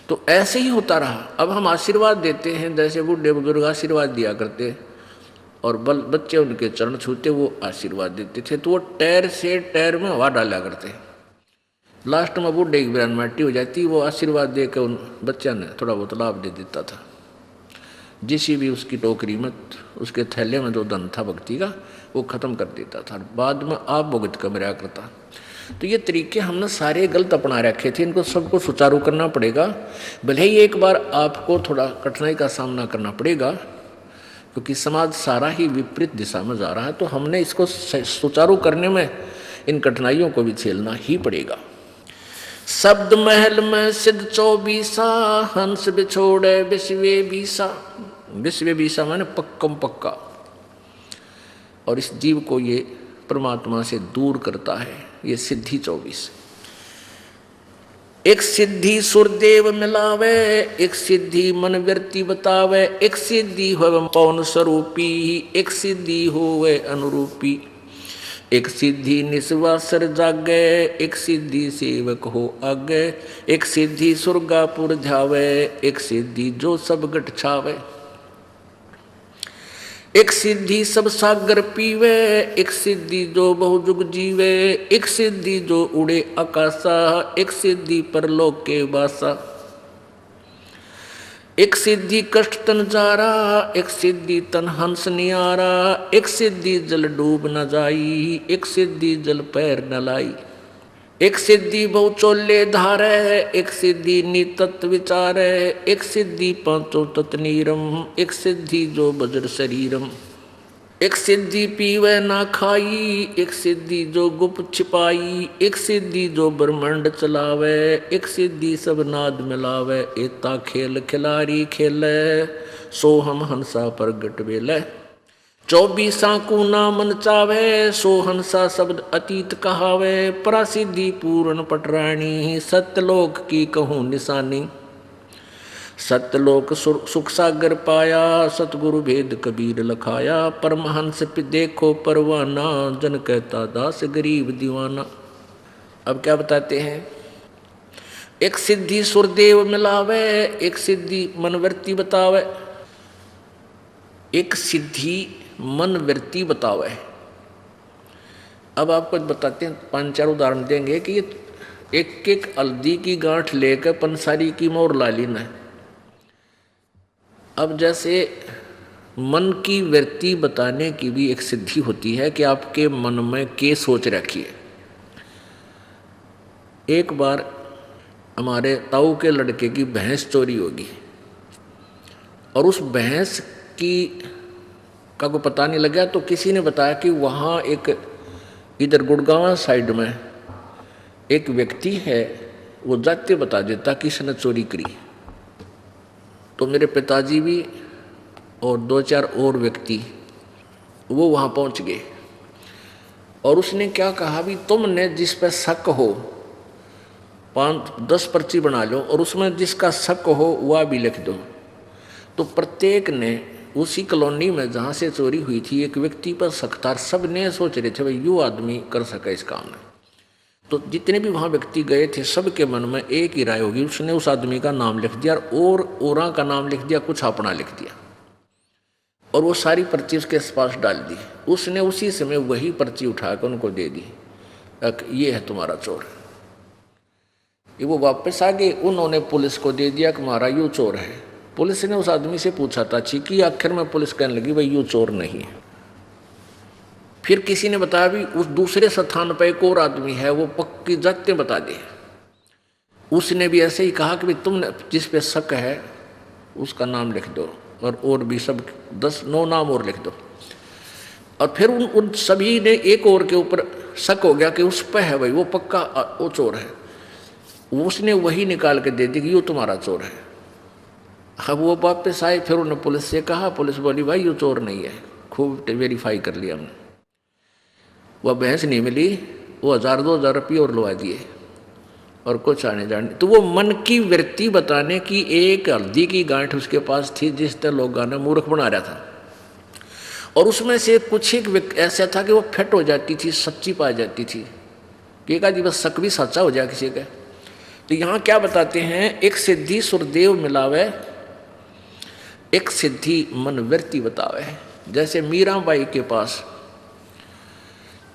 तो ऐसे ही होता रहा। अब हम आशीर्वाद देते हैं, जैसे बूढ़े बुजुर्ग आशीर्वाद दिया करते और बच्चे उनके चरण छूते वो आशीर्वाद देते थे, तो वो टायर से टायर में हवा डाला करते। लास्ट में बूढ़े की बिरान माटी हो जाती, वो आशीर्वाद दे के उन बच्चा ने थोड़ा बहुत लाभ दे देता था। जिसी भी उसकी टोकरी में, उसके थैले में जो धन था भक्ति का, वो खत्म कर देता था, बाद में आप भुगत कर मेरा करता। तो ये तरीके हमने सारे गलत अपना रखे थे, इनको सबको सुचारू करना पड़ेगा। भले ही एक बार आपको थोड़ा कठिनाई का सामना करना पड़ेगा, क्योंकि समाज सारा ही विपरीत दिशा में जा रहा है, तो हमने इसको सुचारू करने में इन कठिनाइयों को भी झेलना ही पड़ेगा। शब्द महल में सिद्ध 24 हंस बिछोड़े बिस्वे 20। बिस्वे 20 माने पक्कम पक्का। और इस जीव को ये परमात्मा से दूर करता है ये सिद्धि 24। एक सिद्धि सुरदेव मिलावे, एक सिद्धि मन व्यर्ति बतावे, एक सिद्धि होवे पौन स्वरूपी, एक सिद्धि होवे अनुरूपी, एक सिद्धि निस्वासर जागे, एक सिद्धि सेवक हो आगे, एक सिद्धि सुरगापुर ध्यावे, एक सिद्धि जो सब गट छावे, एक सिद्धि सब सागर पीवे, एक सिद्धि जो बहुजुग जीवे, एक सिद्धि जो उड़े आकाशा, एक सिद्धि परलोक के वासा, एक सिद्धि कष्ट तन जारा, एक सिद्धि तन हंस नियारा, एक सिद्धि जल डूब न जाई, एक सिद्धि जल पैर न लाई, एक सिद्धि बहु चोले धारे, एक सिद्धि नितत्व विचारे, एक सिद्धि पांचों तत्नीरम, एक सिद्धि जो बज्र शरीरम, एक सिद्धि पीवे ना खाई, एक सिद्धि जो गुप्त छिपाई, एक सिद्धि जो ब्रह्मांड चलावे, एक सिद्धि सब नाद मिलावे, एता खेल खिलारी खेले, सो हम हंसा प्रगट वेले, 24 को ना मन चावे, सो हंसा शब्द अतीत कहावे, परासिद्धि पूर्ण पटरानी, सत्यलोक की कहूँ निशानी, सत्यलोक सुख सागर पाया, सतगुरु भेद कबीर लखाया, परमहंस पे देखो परवाना, जन कहता दास गरीब दीवाना। अब क्या बताते हैं, एक सिद्धि सुरदेव मिलावे, एक सिद्धि मनवर्ती बतावे, एक सिद्धि मन वृत्ति बतावे। अब आपको बताते हैं, 5-4 उदाहरण देंगे कि एक एक हल्दी की गांठ लेकर पंसारी की मोर ला लेना है। अब जैसे मन की वृत्ति बताने की भी एक सिद्धि होती है कि आपके मन में क्या सोच रखिए। एक बार हमारे ताऊ के लड़के की भैंस चोरी होगी और उस भैंस की का को पता नहीं लगा, तो किसी ने बताया कि वहाँ एक इधर गुड़गांव साइड में एक व्यक्ति है, वो जाते बता देता किसने चोरी करी। तो मेरे पिताजी भी और 2-4 और व्यक्ति वो वहाँ पहुँच गए। और उसने क्या कहा, भी तुमने जिस पर शक हो 5-10 पर्ची बना लो और उसमें जिसका शक हो वह भी लिख दो। तो प्रत्येक ने उसी कॉलोनी में जहाँ से चोरी हुई थी एक व्यक्ति पर शक था। सब ने सोच रहे थे भाई यो आदमी कर सके इस काम में। तो जितने भी वहाँ व्यक्ति गए थे सबके मन में एक ही राय होगी, उसने उस आदमी का नाम लिख दिया और औरा का नाम लिख दिया, कुछ अपना लिख दिया और वो सारी पर्ची उसके पास डाल दी। उसने उसी समय वही पर्ची उठाकर उनको दे दी, ये है तुम्हारा चोर। ये वो वापस आ गए, उन्होंने पुलिस को दे दिया कि हमारा यूँ चोर है। पुलिस ने उस आदमी से पूछा था कि आखिर में पुलिस कहने लगी भाई यूँ चोर नहीं है। फिर किसी ने बताया भी उस दूसरे स्थान पर एक और आदमी है, वो पक्की जाते बता दे। उसने भी ऐसे ही कहा कि भाई तुमने जिस पे शक है उसका नाम लिख दो और भी सब 10-9 नाम और लिख दो। और फिर उन सभी ने एक और के ऊपर शक हो गया कि उस पर है भाई वो पक्का वो चोर है। उसने वही निकाल के दे दी कि ये तुम्हारा चोर है। अब वो वापस आए, फिर उन्होंने पुलिस से कहा, पुलिस बोली भाई ये चोर नहीं है, खूब वेरीफाई कर लिया हमने। वह भैंस नहीं मिली, वो 1,000-2,000 रुपये और लुआ दिए और कुछ आने जाने। तो वो मन की वृत्ति बताने की एक हल्दी की गांठ उसके पास थी जिस तरह लोग गाना मूर्ख बना रहा था। और उसमें से कुछ एक ऐसा था कि वो फिट हो जाती थी, सच्ची पा जाती थी कि एक आदमी बस शक भी सच्चा हो जाए किसी का। तो यहाँ क्या बताते हैं, एक सिद्धि सुरदेव मिलावे, एक सिद्धि मन वृत्ति बतावे। जैसे मीराबाई के पास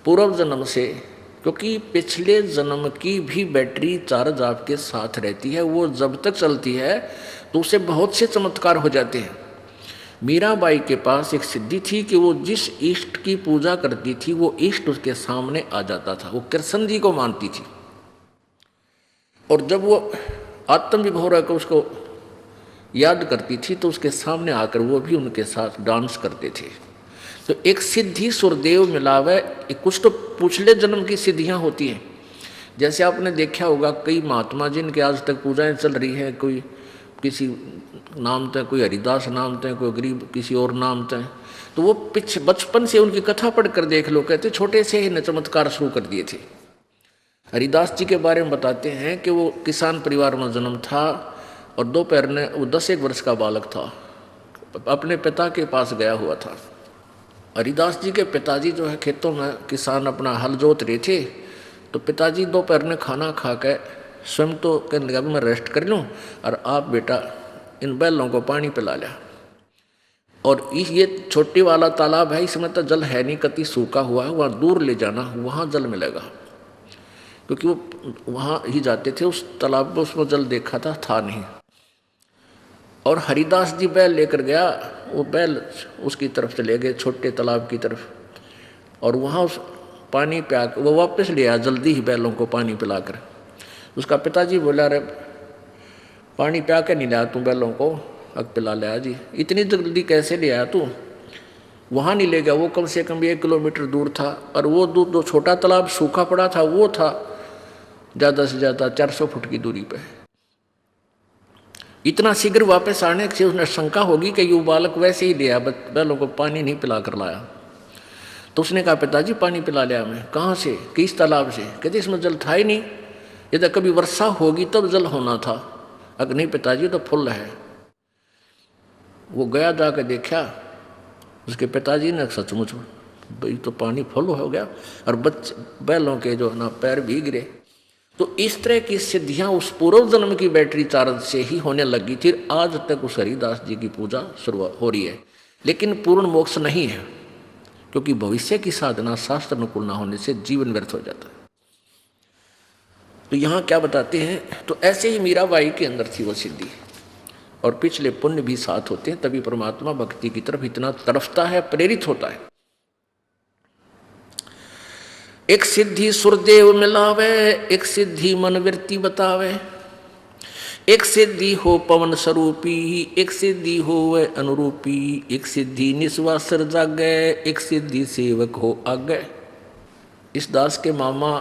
पूर्व जन्म से, क्योंकि पिछले जन्म की भी बैटरी चार्ज आपके साथ रहती है, वो जब तक चलती है तो उसे बहुत से चमत्कार हो जाते हैं। मीराबाई के पास एक सिद्धि थी कि वो जिस इष्ट की पूजा करती थी वो इष्ट उसके सामने आ जाता था। वो कृष्ण जी को मानती थी और जब वो आत्मविभोर होकर उसको याद करती थी तो उसके सामने आकर वो भी उनके साथ डांस करते थे। तो एक सिद्धि सुरदेव मिलावे, कुछ तो पिछले जन्म की सिद्धियां होती हैं। जैसे आपने देखा होगा कई महात्मा जिनके आज तक पूजाएं चल रही हैं, कोई किसी नाम थे, कोई हरिदास नाम थे, कोई गरीब किसी और नाम थे, तो वो पिछ बचपन से उनकी कथा पढ़ कर देख लो, कहते छोटे से ही न चमत्कार शुरू कर दिए थे। हरिदास जी के बारे में बताते हैं कि वो किसान परिवार में जन्म था और दोपहर ने वो 10-1 वर्ष का बालक था, अपने पिता के पास गया हुआ था। हरिदास जी के पिताजी जो है खेतों में किसान अपना हल जोत रहे थे, तो पिताजी दोपहर ने खाना खा के स्वयं तो कहने लगा मैं रेस्ट कर लूँ और आप बेटा इन बैलों को पानी पिला लिया। और ये छोटी वाला तालाब है, इसमें तो जल है नहीं, कति सूखा हुआ है, वहाँ दूर ले जाना, वहाँ जल मिलेगा। क्योंकि वो वहाँ ही जाते थे उस तालाब में, उसमें जल देखा था नहीं। और हरिदास जी बैल लेकर गया, वो बैल उसकी तरफ चले गए छोटे तालाब की तरफ, और वहाँ उस पानी पिया वो वापस ले आया जल्दी ही बैलों को पानी पिलाकर। उसका पिताजी बोला अरे पानी पिया के नहीं लाया तू बैलों को, अब पिला लिया जी, इतनी जल्दी कैसे ले आया तू? वहाँ नहीं ले गया, वो कम से कम 1 किलोमीटर दूर था और वो दूर जो छोटा तालाब सूखा पड़ा था वो था ज़्यादा से ज़्यादा 400 फुट की दूरी पे। इतना शीघ्र वापस आने से उसने शंका होगी कि ये बालक वैसे ही लिया, बैलों को पानी नहीं पिला कर लाया। तो उसने कहा पिताजी पानी पिला लिया मैं। कहाँ से? किस तालाब से? कहते इसमें जल था ही नहीं, यदि कभी वर्षा होगी तब जल होना था, अगर नहीं पिताजी तो फुल है। वो गया जाकर देखा, उसके पिताजी ने सचमुच भाई तो पानी फुल हो गया और बैलों के जो ना पैर भी गिरे। तो इस तरह की सिद्धियां उस पूर्व जन्म की बैटरी चार्ज से ही होने लगी थी। आज तक उस हरिदास जी की पूजा शुरू हो रही है, लेकिन पूर्ण मोक्ष नहीं है, क्योंकि भविष्य की साधना शास्त्र अनुकूल न होने से जीवन व्यर्थ हो जाता है। तो यहाँ क्या बताते हैं, तो ऐसे ही मीराबाई के अंदर थी वो सिद्धि, और पिछले पुण्य भी साथ होते हैं, तभी परमात्मा भक्ति की तरफ इतना तड़फता है, प्रेरित होता है। एक सिद्धि सुरदेव मिलावे, एक सिद्धि मन वृत्ति बतावे, एक सिद्धि हो पवन स्वरूपी, एक सिद्धि हो वह अनुरूपी, एक सिद्धि निस्वासर जागे, एक सिद्धि सेवक हो आगे। इस दास के मामा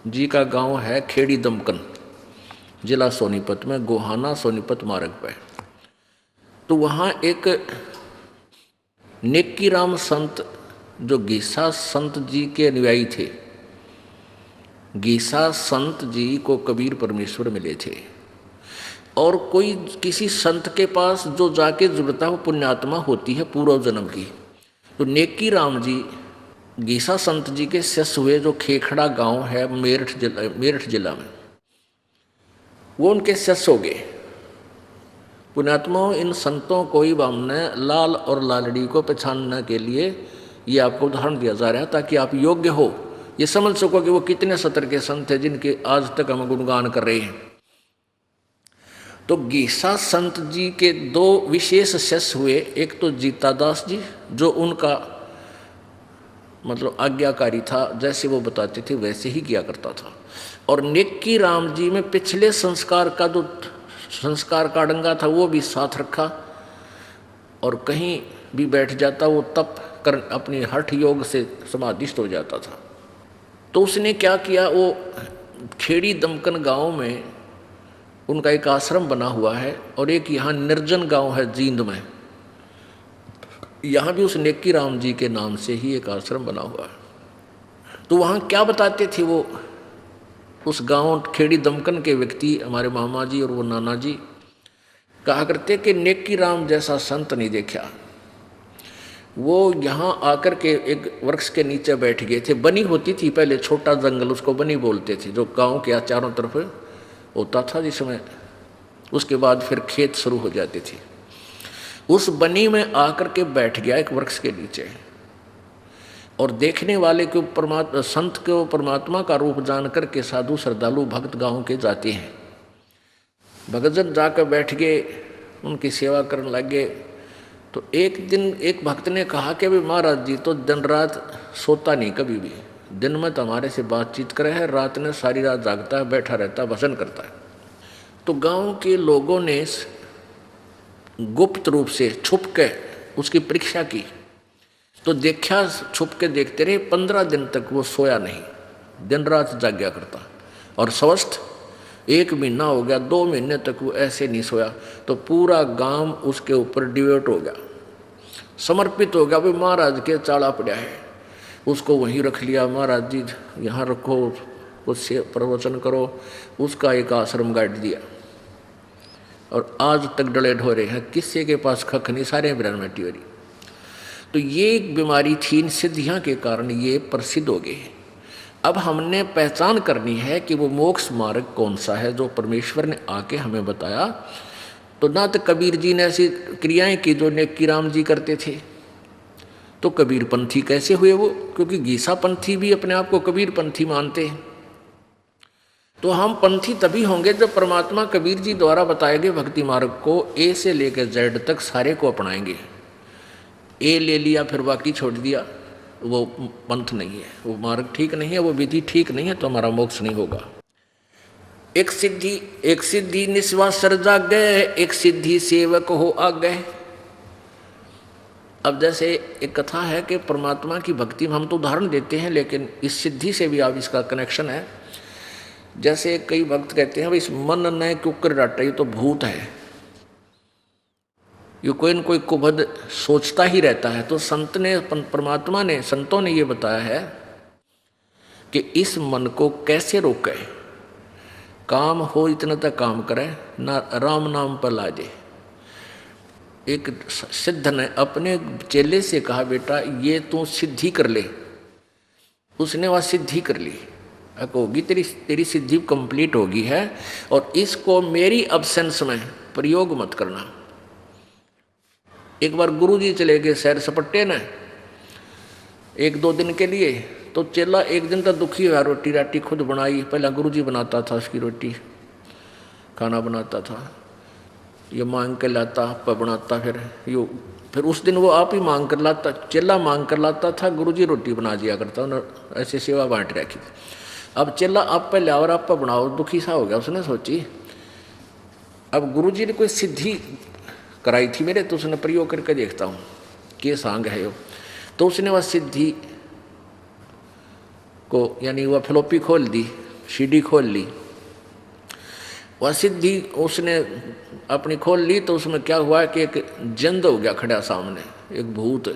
जी का गांव है खेड़ी दमकन, जिला सोनीपत में, गोहाना सोनीपत मार्ग पर। तो वहाँ एक नेकी राम संत जो गीसा संत जी के अनुयायी थे, गीसा संत जी को कबीर परमेश्वर मिले थे, और कोई किसी संत के पास जो जाके जुड़ता है वो पुण्यात्मा होती है पूर्व जन्म की। तो नेकी राम जी गीसा संत जी के शिष्य हुए, जो खेखड़ा गांव है मेरठ जिला में, वो उनके शिष्य हो गए। पुण्यात्माओं, इन संतों को ही हमने लाल और लालड़ी को पहचानने के लिए ये आपको उदाहरण दिया जा रहा है, ताकि आप योग्य हो, ये समझ सको कि वो कितने सतर के संत हैं जिनके आज तक हम गुणगान कर रहे हैं। तो गीसा संत जी के दो विशेष शिष्य हुए, एक तो जीतादास जी जो उनका मतलब आज्ञाकारी था, जैसे वो बताते थे वैसे ही किया करता था, और नेकी राम जी में पिछले संस्कार का जो संस्कार का डंगा था वो भी साथ रखा, और कहीं भी बैठ जाता वो तप कर अपनी हठ योग से समाधिस्थ हो जाता था। तो उसने क्या किया, वो खेड़ी दमकन गांव में उनका एक आश्रम बना हुआ है, और एक यहाँ निर्जन गांव है जींद में, यहाँ भी उस नेकी राम जी के नाम से ही एक आश्रम बना हुआ है। तो वहाँ क्या बताते थे वो, उस गांव खेड़ी दमकन के व्यक्ति हमारे मामा जी और वो नाना जी कहा करते कि नेकी राम जैसा संत नहीं देखा। वो यहाँ आकर के एक वृक्ष के नीचे बैठ गए थे, बनी होती थी पहले, छोटा जंगल उसको बनी बोलते थे, जो गांव के चारों तरफ होता था, जिसमें उसके बाद फिर खेत शुरू हो जाते थे। उस बनी में आकर के बैठ गया एक वृक्ष के नीचे, और देखने वाले को परमात्मा संत को परमात्मा का रूप जान करके साधु श्रद्धालु भक्त गांव के जाते हैं। भगतजन जाकर बैठ गए, उनकी सेवा करने लगे। तो एक दिन एक भक्त ने कहा कि भाई महाराज जी तो दिन रात सोता नहीं कभी भी, दिन में तो हमारे से बातचीत करे है, रात में सारी रात जागता है, बैठा रहता है, भजन करता है। तो गांव के लोगों ने गुप्त रूप से छुप के उसकी परीक्षा की, तो देखा, छुप के देखते रहे, 15 दिन तक वो सोया नहीं, दिन रात जाग्या करता, और स्वस्थ 1 महीना हो गया, 2 महीने तक वो ऐसे नहीं सोया। तो पूरा गांव उसके ऊपर डिवेट हो गया, समर्पित हो गया, भाई महाराज के चाड़ा पड़ा है, उसको वहीं रख लिया, महाराज जी यहाँ रखो, उससे प्रवचन करो, उसका एक आश्रम गाड़ दिया, और आज तक डले ढोरे हैं, किसी के पास खख नहीं, सारे बिरन में टिवरी। तो ये एक बीमारी थी, इन सिद्धियाँ के कारण ये प्रसिद्ध हो गए। अब हमने पहचान करनी है कि वो मोक्ष मार्ग कौन सा है जो परमेश्वर ने आके हमें बताया। तो ना तो कबीर जी ने ऐसी क्रियाएं की जो नेकी राम जी करते थे, तो कबीर पंथी कैसे हुए वो, क्योंकि गीसा पंथी भी अपने आप को कबीर पंथी मानते हैं। तो हम पंथी तभी होंगे जब परमात्मा कबीर जी द्वारा बताए गए भक्ति मार्ग को ए से लेकर जेड तक सारे को अपनाएंगे। ए ले लिया फिर बाकी छोड़ दिया, वो पंथ नहीं है, वो मार्ग ठीक नहीं है, वो विधि ठीक नहीं है, तो हमारा मोक्ष नहीं होगा। एक सिद्धि निस्वासर जागे, एक सिद्धि सेवक हो आगे। अब जैसे एक कथा है कि परमात्मा की भक्ति में हम तो उदाहरण देते हैं, लेकिन इस सिद्धि से भी आप इसका कनेक्शन है। जैसे कई भक्त कहते हैं इस मन न कुकर डाटा, ये तो भूत है, ये कोई न कोई कुबद सोचता ही रहता है। तो संत ने, परमात्मा ने, संतों ने ये बताया है कि इस मन को कैसे रोके, काम हो इतना तक काम करे, ना राम नाम पर लाजे। एक सिद्ध ने अपने चेले से कहा, बेटा ये तू सिद्धि कर ले। उसने वह सिद्धि कर ली, होगी तेरी सिद्धि कंप्लीट होगी है, और इसको मेरी अब्सेंस में प्रयोग मत करना। एक बार गुरुजी चले गए सैर सपट्टे ने 1-2 दिन के लिए, तो चेला एक दिन तक दुखी हुआ, रोटी राटी खुद बनाई, पहला गुरुजी बनाता था उसकी रोटी, खाना बनाता था, ये मांग कर लाता, आप बनाता, फिर उस दिन वो आप ही मांग कर लाता, चेला मांग कर लाता था, गुरुजी रोटी बना दिया करता, उन्होंने ऐसे सेवा बांट रखी। अब चेला आप पे लाओ और आप पे बनाओ, दुखी सा हो गया। उसने सोची अब गुरुजी ने कोई सिद्धि कराई थी मेरे, तो उसने प्रयोग करके देखता हूँ कि सांग है यो। तो उसने वह सिद्धि को, यानी वह फ्लॉपी खोल दी, सीडी खोल ली, वह सिद्धि उसने अपनी खोल ली। तो उसमें क्या हुआ कि एक जंद हो गया खड़ा सामने, एक भूत,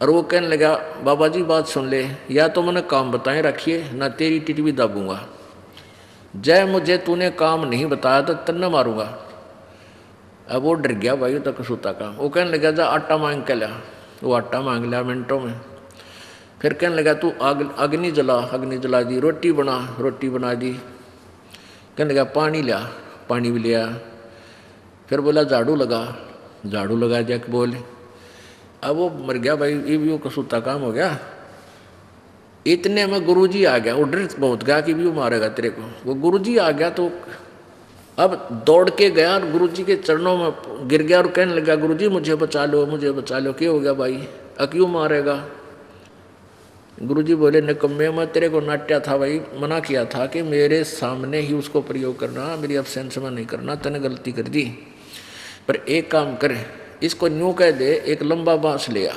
और वो कहने लगा बाबा जी बात सुन ले, या तो मैंने काम बताए रखिए ना तेरी टिटवी दाबूंगा, जय मुझे तूने काम नहीं बताया तो तन्ना मारूंगा। अब वो डर गया भाई तक सूता का। वो कहने लगा जा आटा मांग के लिया। वो आटा मांग लिया मिनटों में। फिर कहने लगा तू अग्नि जला, अग्नि जला दी। रोटी बना, रोटी बना दी। कहने लगा पानी लिया, पानी भी लिया। फिर बोला झाड़ू लगा, झाड़ू लगा दिया कि बोले। अब वो मर गया भाई, ये भी वो कसूता काम हो गया। इतने में गुरुजी आ गया। वो डर बहुत गया कि भी वो मारेगा तेरे को। वो गुरुजी आ गया तो अब दौड़ के गया और गुरुजी के चरणों में गिर गया और कहने लगा गुरुजी मुझे बचा लो, मुझे बचा लो। क्या हो गया भाई, क्यों मारेगा? गुरुजी बोले निकम्मे, मैं तेरे को नाट्या था भाई, मना किया था कि मेरे सामने ही उसको प्रयोग करना, मेरी अब्सेंस में नहीं करना। तने गलती कर दी। पर एक काम कर, इसको न्यू कह दे एक लंबा बांस ले आ।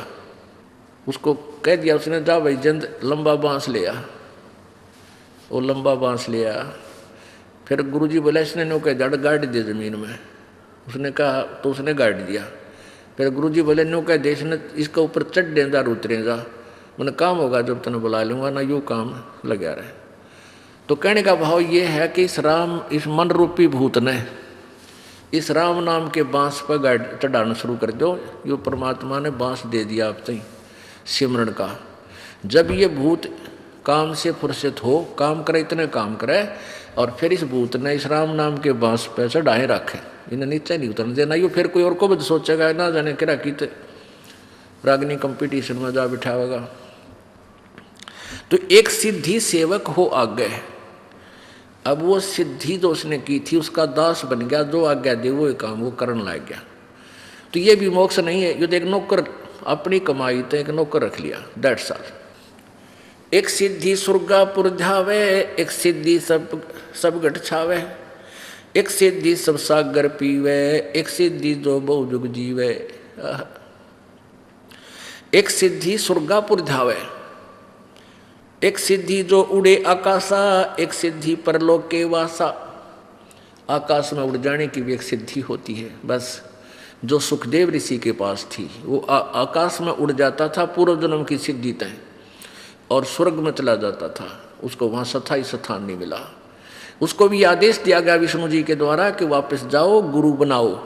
उसको कह दिया उसने, जा भाई जंद लंबा बांस ले आ। वो लंबा बांस ले आ। फिर गुरुजी बोला इसने न्यू कह जड़ गाड़ दे जमीन में। उसने कहा तो उसने गाड़ दिया। फिर गुरुजी बोले न्यू कह दे इसने इसके ऊपर चढ़ दे जा, उतरे जा, मैंने काम होगा जब तने बुला लूँगा ना, यूँ काम लगा रहे। तो कहने का भाव ये है कि इस मन रूपी भूत ने इस राम नाम के बांस पर गाड़ चढ़ाना शुरू कर दो। यो परमात्मा ने बांस दे दिया आप तक सिमरण का। जब ये भूत काम से फुर्सत हो, काम करे, इतने काम करे, और फिर इस भूत ने इस राम नाम के बांस पे चढ़ाए रखे, इन्हें नीचे नहीं उतरने देना। यो फिर कोई और को भी सोचेगा ना जाने क्या की रागनी कंपटीशन में जा बिठावेगा। तो एक सिद्धि सेवक हो आगे। अब वो सिद्धि जो उसने की थी उसका दास बन गया, जो आज्ञा दे वो काम वो करने लग गया। तो ये भी मोक्ष नहीं है। ये तो एक नौकर अपनी कमाई तो एक नौकर रख लिया, दैट्स ऑल। एक सिद्धि सुरगापुर ध्यावे, एक सिद्धि सब गठ छावे, एक सिद्धि सब सागर पीवे, एक सिद्धि जो बहुजुग जीवे। एक सिद्धि सुरगापुर ध्यावे, एक सिद्धि जो उड़े आकाशा, एक सिद्धि परलोक के वासा। आकाश में उड़ जाने की भी एक सिद्धि होती है। बस जो सुखदेव ऋषि के पास थी वो आकाश में उड़ जाता था, पूर्व जन्म की सिद्धि तय, और स्वर्ग में चला जाता था। उसको वहाँ स्थायी स्थान नहीं मिला। उसको भी आदेश दिया गया विष्णु जी के द्वारा कि वापस जाओ, गुरु बनाओ,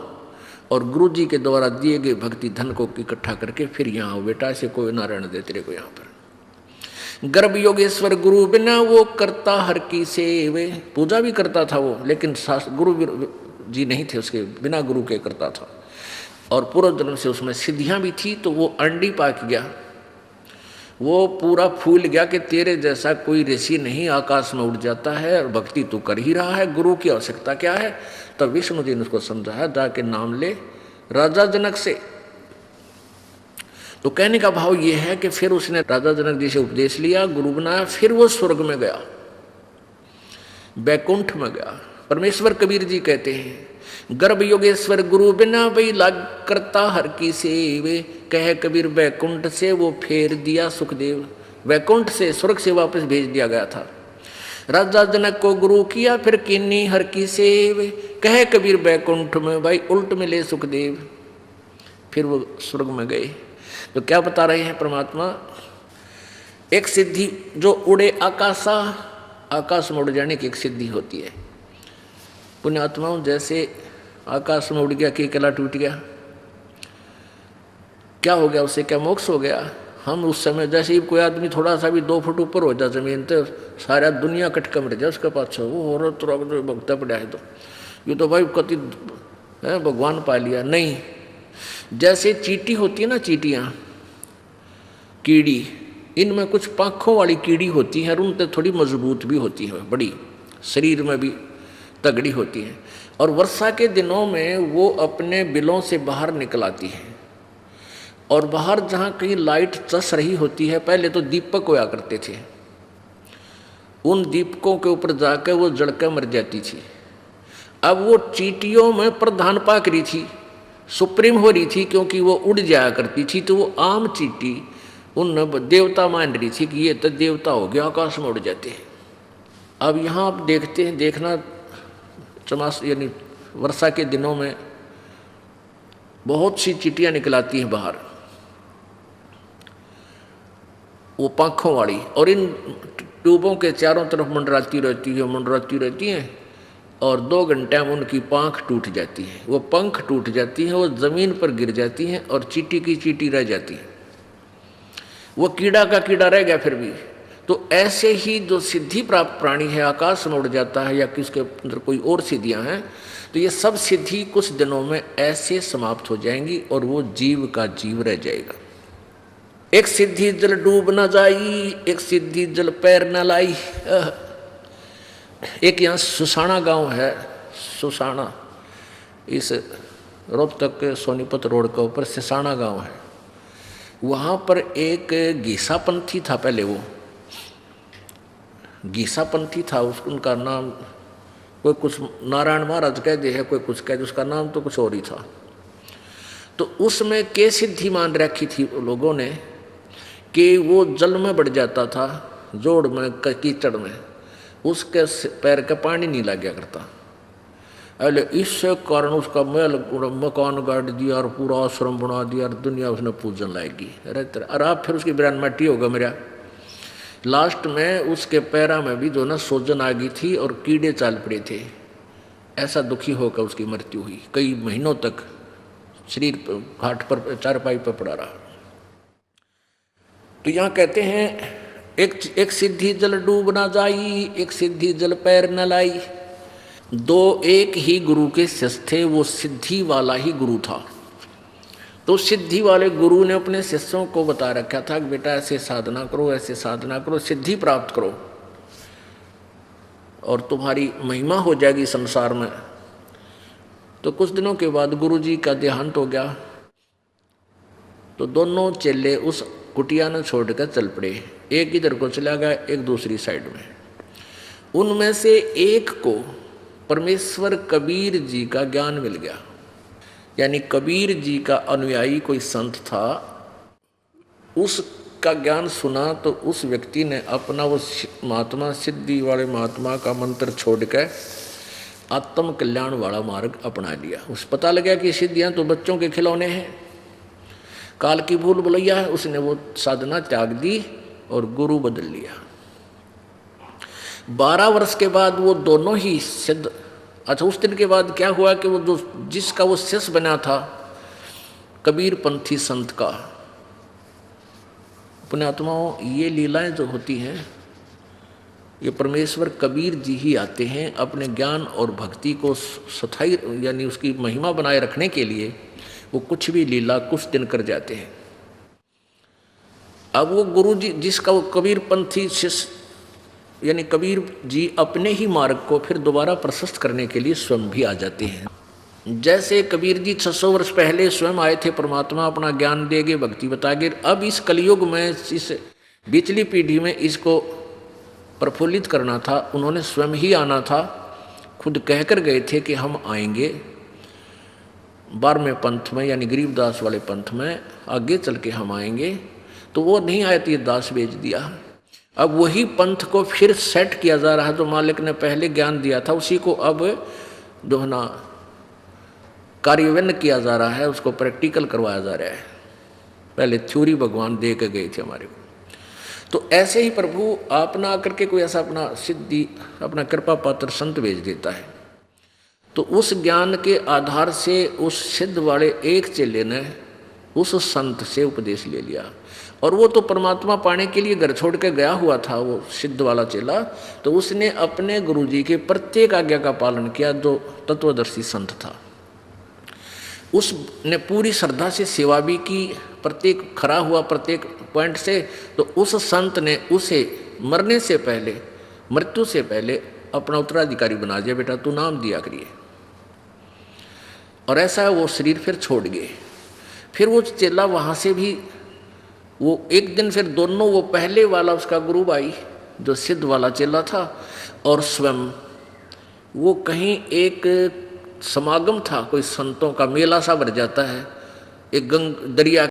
और गुरु जी के द्वारा दिए गए भक्ति धन को इकट्ठा करके फिर यहाँ आओ बेटा, ऐसे कोई ना रहने दे तेरे को यहाँ पर। गर्भ योगेश्वर गुरु बिना वो करता हर की सेवे। पूजा भी करता था वो, लेकिन गुरु जी नहीं थे, उसके बिना गुरु के करता था। और पूर्व जन्म से उसमें सिद्धियां भी थी। तो वो अंडी पाक गया, वो पूरा फूल गया कि तेरे जैसा कोई ऋषि नहीं, आकाश में उड़ जाता है और भक्ति तू कर ही रहा है, गुरु की आवश्यकता क्या है। तब विष्णु जी ने उसको समझाया जाके नाम ले राजा जनक से। तो कहने का भाव ये है कि फिर उसने राजा जनक जी से उपदेश लिया, गुरु बनाया, फिर वो स्वर्ग में गया, बैकुंठ में गया। परमेश्वर कबीर जी कहते हैं गर्भ योगेश्वर गुरु बिना वही लाग करता हर की सेवे। कहे कबीर बैकुंठ से वो फेर दिया सुखदेव। बैकुंठ से स्वर्ग से वापस भेज दिया गया था। राजा जनक को गुरु किया फिर किन्नी हर की सेवे। कहे कबीर बैकुंठ में भाई उल्ट मिले सुखदेव। फिर वो स्वर्ग में गए। तो क्या बता रहे हैं परमात्मा, एक सिद्धि जो उड़े आकाशा, आकाश में उड़ जाने की एक सिद्धि होती है। पुण्यात्माओं जैसे आकाश में उड़ गया कि कला टूट गया, क्या हो गया उसे, क्या मोक्ष हो गया। हम उस समय जैसे ही कोई आदमी थोड़ा सा भी 2 फुट ऊपर हो जाए जमीन तो सारा दुनिया कटका मर जाए उसके पास, वो और तो भगता पड़ा है। तो ये तो भाई कति भगवान पा लिया। नहीं, जैसे चींटी होती है ना, चींटियाँ कीड़ी, इनमें कुछ पाँखों वाली कीड़ी होती है और उनसे थोड़ी मजबूत भी होती है, बड़ी शरीर में भी तगड़ी होती है। और वर्षा के दिनों में वो अपने बिलों से बाहर निकल आती है और बाहर जहाँ कहीं लाइट चस रही होती है, पहले तो दीपक होया करते थे, उन दीपकों के ऊपर जाकर वो जड़कर मर जाती थी। अब वो चींटियों में प्रधान पाक रही थी, सुप्रीम हो रही थी, क्योंकि वो उड़ जाया करती थी। तो वो आम चींटी उन देवता मान रही थी कि ये तो देवता हो गया, आकाश में उड़ जाते हैं। अब यहाँ आप देखते हैं, देखना चमास यानी वर्षा के दिनों में बहुत सी चींटियाँ निकल आती हैं बाहर। वो पंखों वाली, और इन ट्यूबों के चारों तरफ मंडराती रहती हैं, और 2 घंटे में उनकी पाँख टूट जाती है, वो पंख टूट जाती हैं, वो ज़मीन पर गिर जाती हैं और चींटी की चींटी रह जाती है, वो कीड़ा का कीड़ा रह गया फिर भी। तो ऐसे ही जो सिद्धि प्राप्त प्राणी है, आकाश में उड़ जाता है या किसके अंदर कोई और सिद्धियां हैं, तो ये सब सिद्धि कुछ दिनों में ऐसे समाप्त हो जाएंगी और वो जीव का जीव रह जाएगा। एक सिद्धि जल डूब न जाई, एक सिद्धि जल पैर न लाई। एक यहाँ सुसाना गांव है, सुसाना, इस रोहतक के सोनीपत रोड के ऊपर सुसाना गांव है। वहाँ पर एक गीसापंथी था, पहले वो गीसापंथी था, उनका नाम कोई कुछ नारायण महाराज कह दे है, कोई कुछ कह दे, उसका नाम तो कुछ और ही था। तो उसमें के सिद्धि मान रखी थी लोगों ने कि वो जल में बढ़ जाता था, जोड़ में, कीचड़ में, उसके पैर का पानी नहीं लग गया करता। अरे इससे कारण उसका महल मकान गाड़ दिया और पूरा आश्रम बना दिया और दुनिया उसने पूजन लाएगी। अरे आप फिर उसकी बिरान मट्टी होगा मेरा। लास्ट में उसके पैरा में भी जो ना सोजन आ गई थी और कीड़े चाल पड़े थे। ऐसा दुखी होकर उसकी मृत्यु हुई। कई महीनों तक शरीर घाट पर चारपाई पर पड़ा रहा। तो यहाँ कहते हैं एक सिद्धि जल डूब ना जाई, एक सिद्धि जल पैर न लाई। 2 एक ही गुरु के शिष्य थे, वो सिद्धि वाला ही गुरु था। तो सिद्धि वाले गुरु ने अपने शिष्यों को बता रखा था कि बेटा ऐसे साधना करो, ऐसे साधना करो, सिद्धि प्राप्त करो और तुम्हारी महिमा हो जाएगी संसार में। तो कुछ दिनों के बाद गुरु जी का देहांत हो गया। तो दोनों चेले उस कुटिया ने छोड़कर चल पड़े। एक इधर को चला गया, एक दूसरी साइड में। उनमें से एक को परमेश्वर कबीर जी का ज्ञान मिल गया। यानी कबीर जी का अनुयायी कोई संत था, उसका ज्ञान सुना तो उस व्यक्ति ने अपना वो महात्मा, सिद्धि वाले महात्मा का मंत्र छोड़कर आत्म कल्याण वाला मार्ग अपना लिया। उस पता लगा कि सिद्धियां तो बच्चों के खिलौने हैं, काल की भूल भुलैया है। उसने वो साधना त्याग दी और गुरु बदल लिया। 12 वर्ष के बाद वो दोनों ही सिद्ध। अच्छा, उस दिन के बाद क्या हुआ कि वो जो जिसका वो शिष्य बना था कबीर पंथी संत का, अपने आत्माओं, ये लीलाएं जो होती हैं ये परमेश्वर कबीर जी ही आते हैं अपने ज्ञान और भक्ति को स्थायी यानी उसकी महिमा बनाए रखने के लिए। वो कुछ भी लीला कुछ दिन कर जाते हैं। अब वो गुरु जी जिसका वो कबीर पंथी शिष्य यानी कबीर जी अपने ही मार्ग को फिर दोबारा प्रशस्त करने के लिए स्वयं भी आ जाते हैं। जैसे कबीर जी 600 वर्ष पहले स्वयं आए थे, परमात्मा अपना ज्ञान देगे, भक्ति बतागे। अब इस कलयुग में, इस बिचली पीढ़ी में इसको प्रफुल्लित करना था, उन्होंने स्वयं ही आना था। खुद कहकर गए थे कि हम आएंगे 12वें पंथ में यानी गरीबदास वाले पंथ में, आगे चल के हम आएंगे। तो वो नहीं आए तो ये दास भेज दिया। अब वही पंथ को फिर सेट किया जा रहा है, जो मालिक ने पहले ज्ञान दिया था उसी को अब जो है ना कार्यान्वयन किया जा रहा है, उसको प्रैक्टिकल करवाया जा रहा है। पहले थ्योरी भगवान दे के गए थे हमारे को। तो ऐसे ही प्रभु आप ना आकर के कोई ऐसा अपना सिद्धि, अपना कृपा पात्र संत भेज देता है। तो उस ज्ञान के आधार से उस सिद्ध वाले एक चेले ने उस संत से उपदेश ले लिया। और वो तो परमात्मा पाने के लिए घर छोड़ के गया हुआ था, वो सिद्ध वाला चेला। तो उसने अपने गुरुजी के प्रत्येक आज्ञा का पालन किया, जो तत्वदर्शी संत था। उसने पूरी श्रद्धा से सेवा भी की, प्रत्येक खरा हुआ प्रत्येक पॉइंट से। तो उस संत ने उसे मरने से पहले, मृत्यु से पहले अपना उत्तराधिकारी बना दिया, बेटा तू नाम दिया करिए। और ऐसा वो शरीर फिर छोड़ गए। फिर वो चेला वहाँ से भी वो एक दिन फिर दोनों, वो पहले वाला उसका गुरु भाई जो सिद्ध वाला चेला था और स्वयं, वो कहीं एक समागम था, कोई संतों का मेला सा भर जाता है, एक दरिया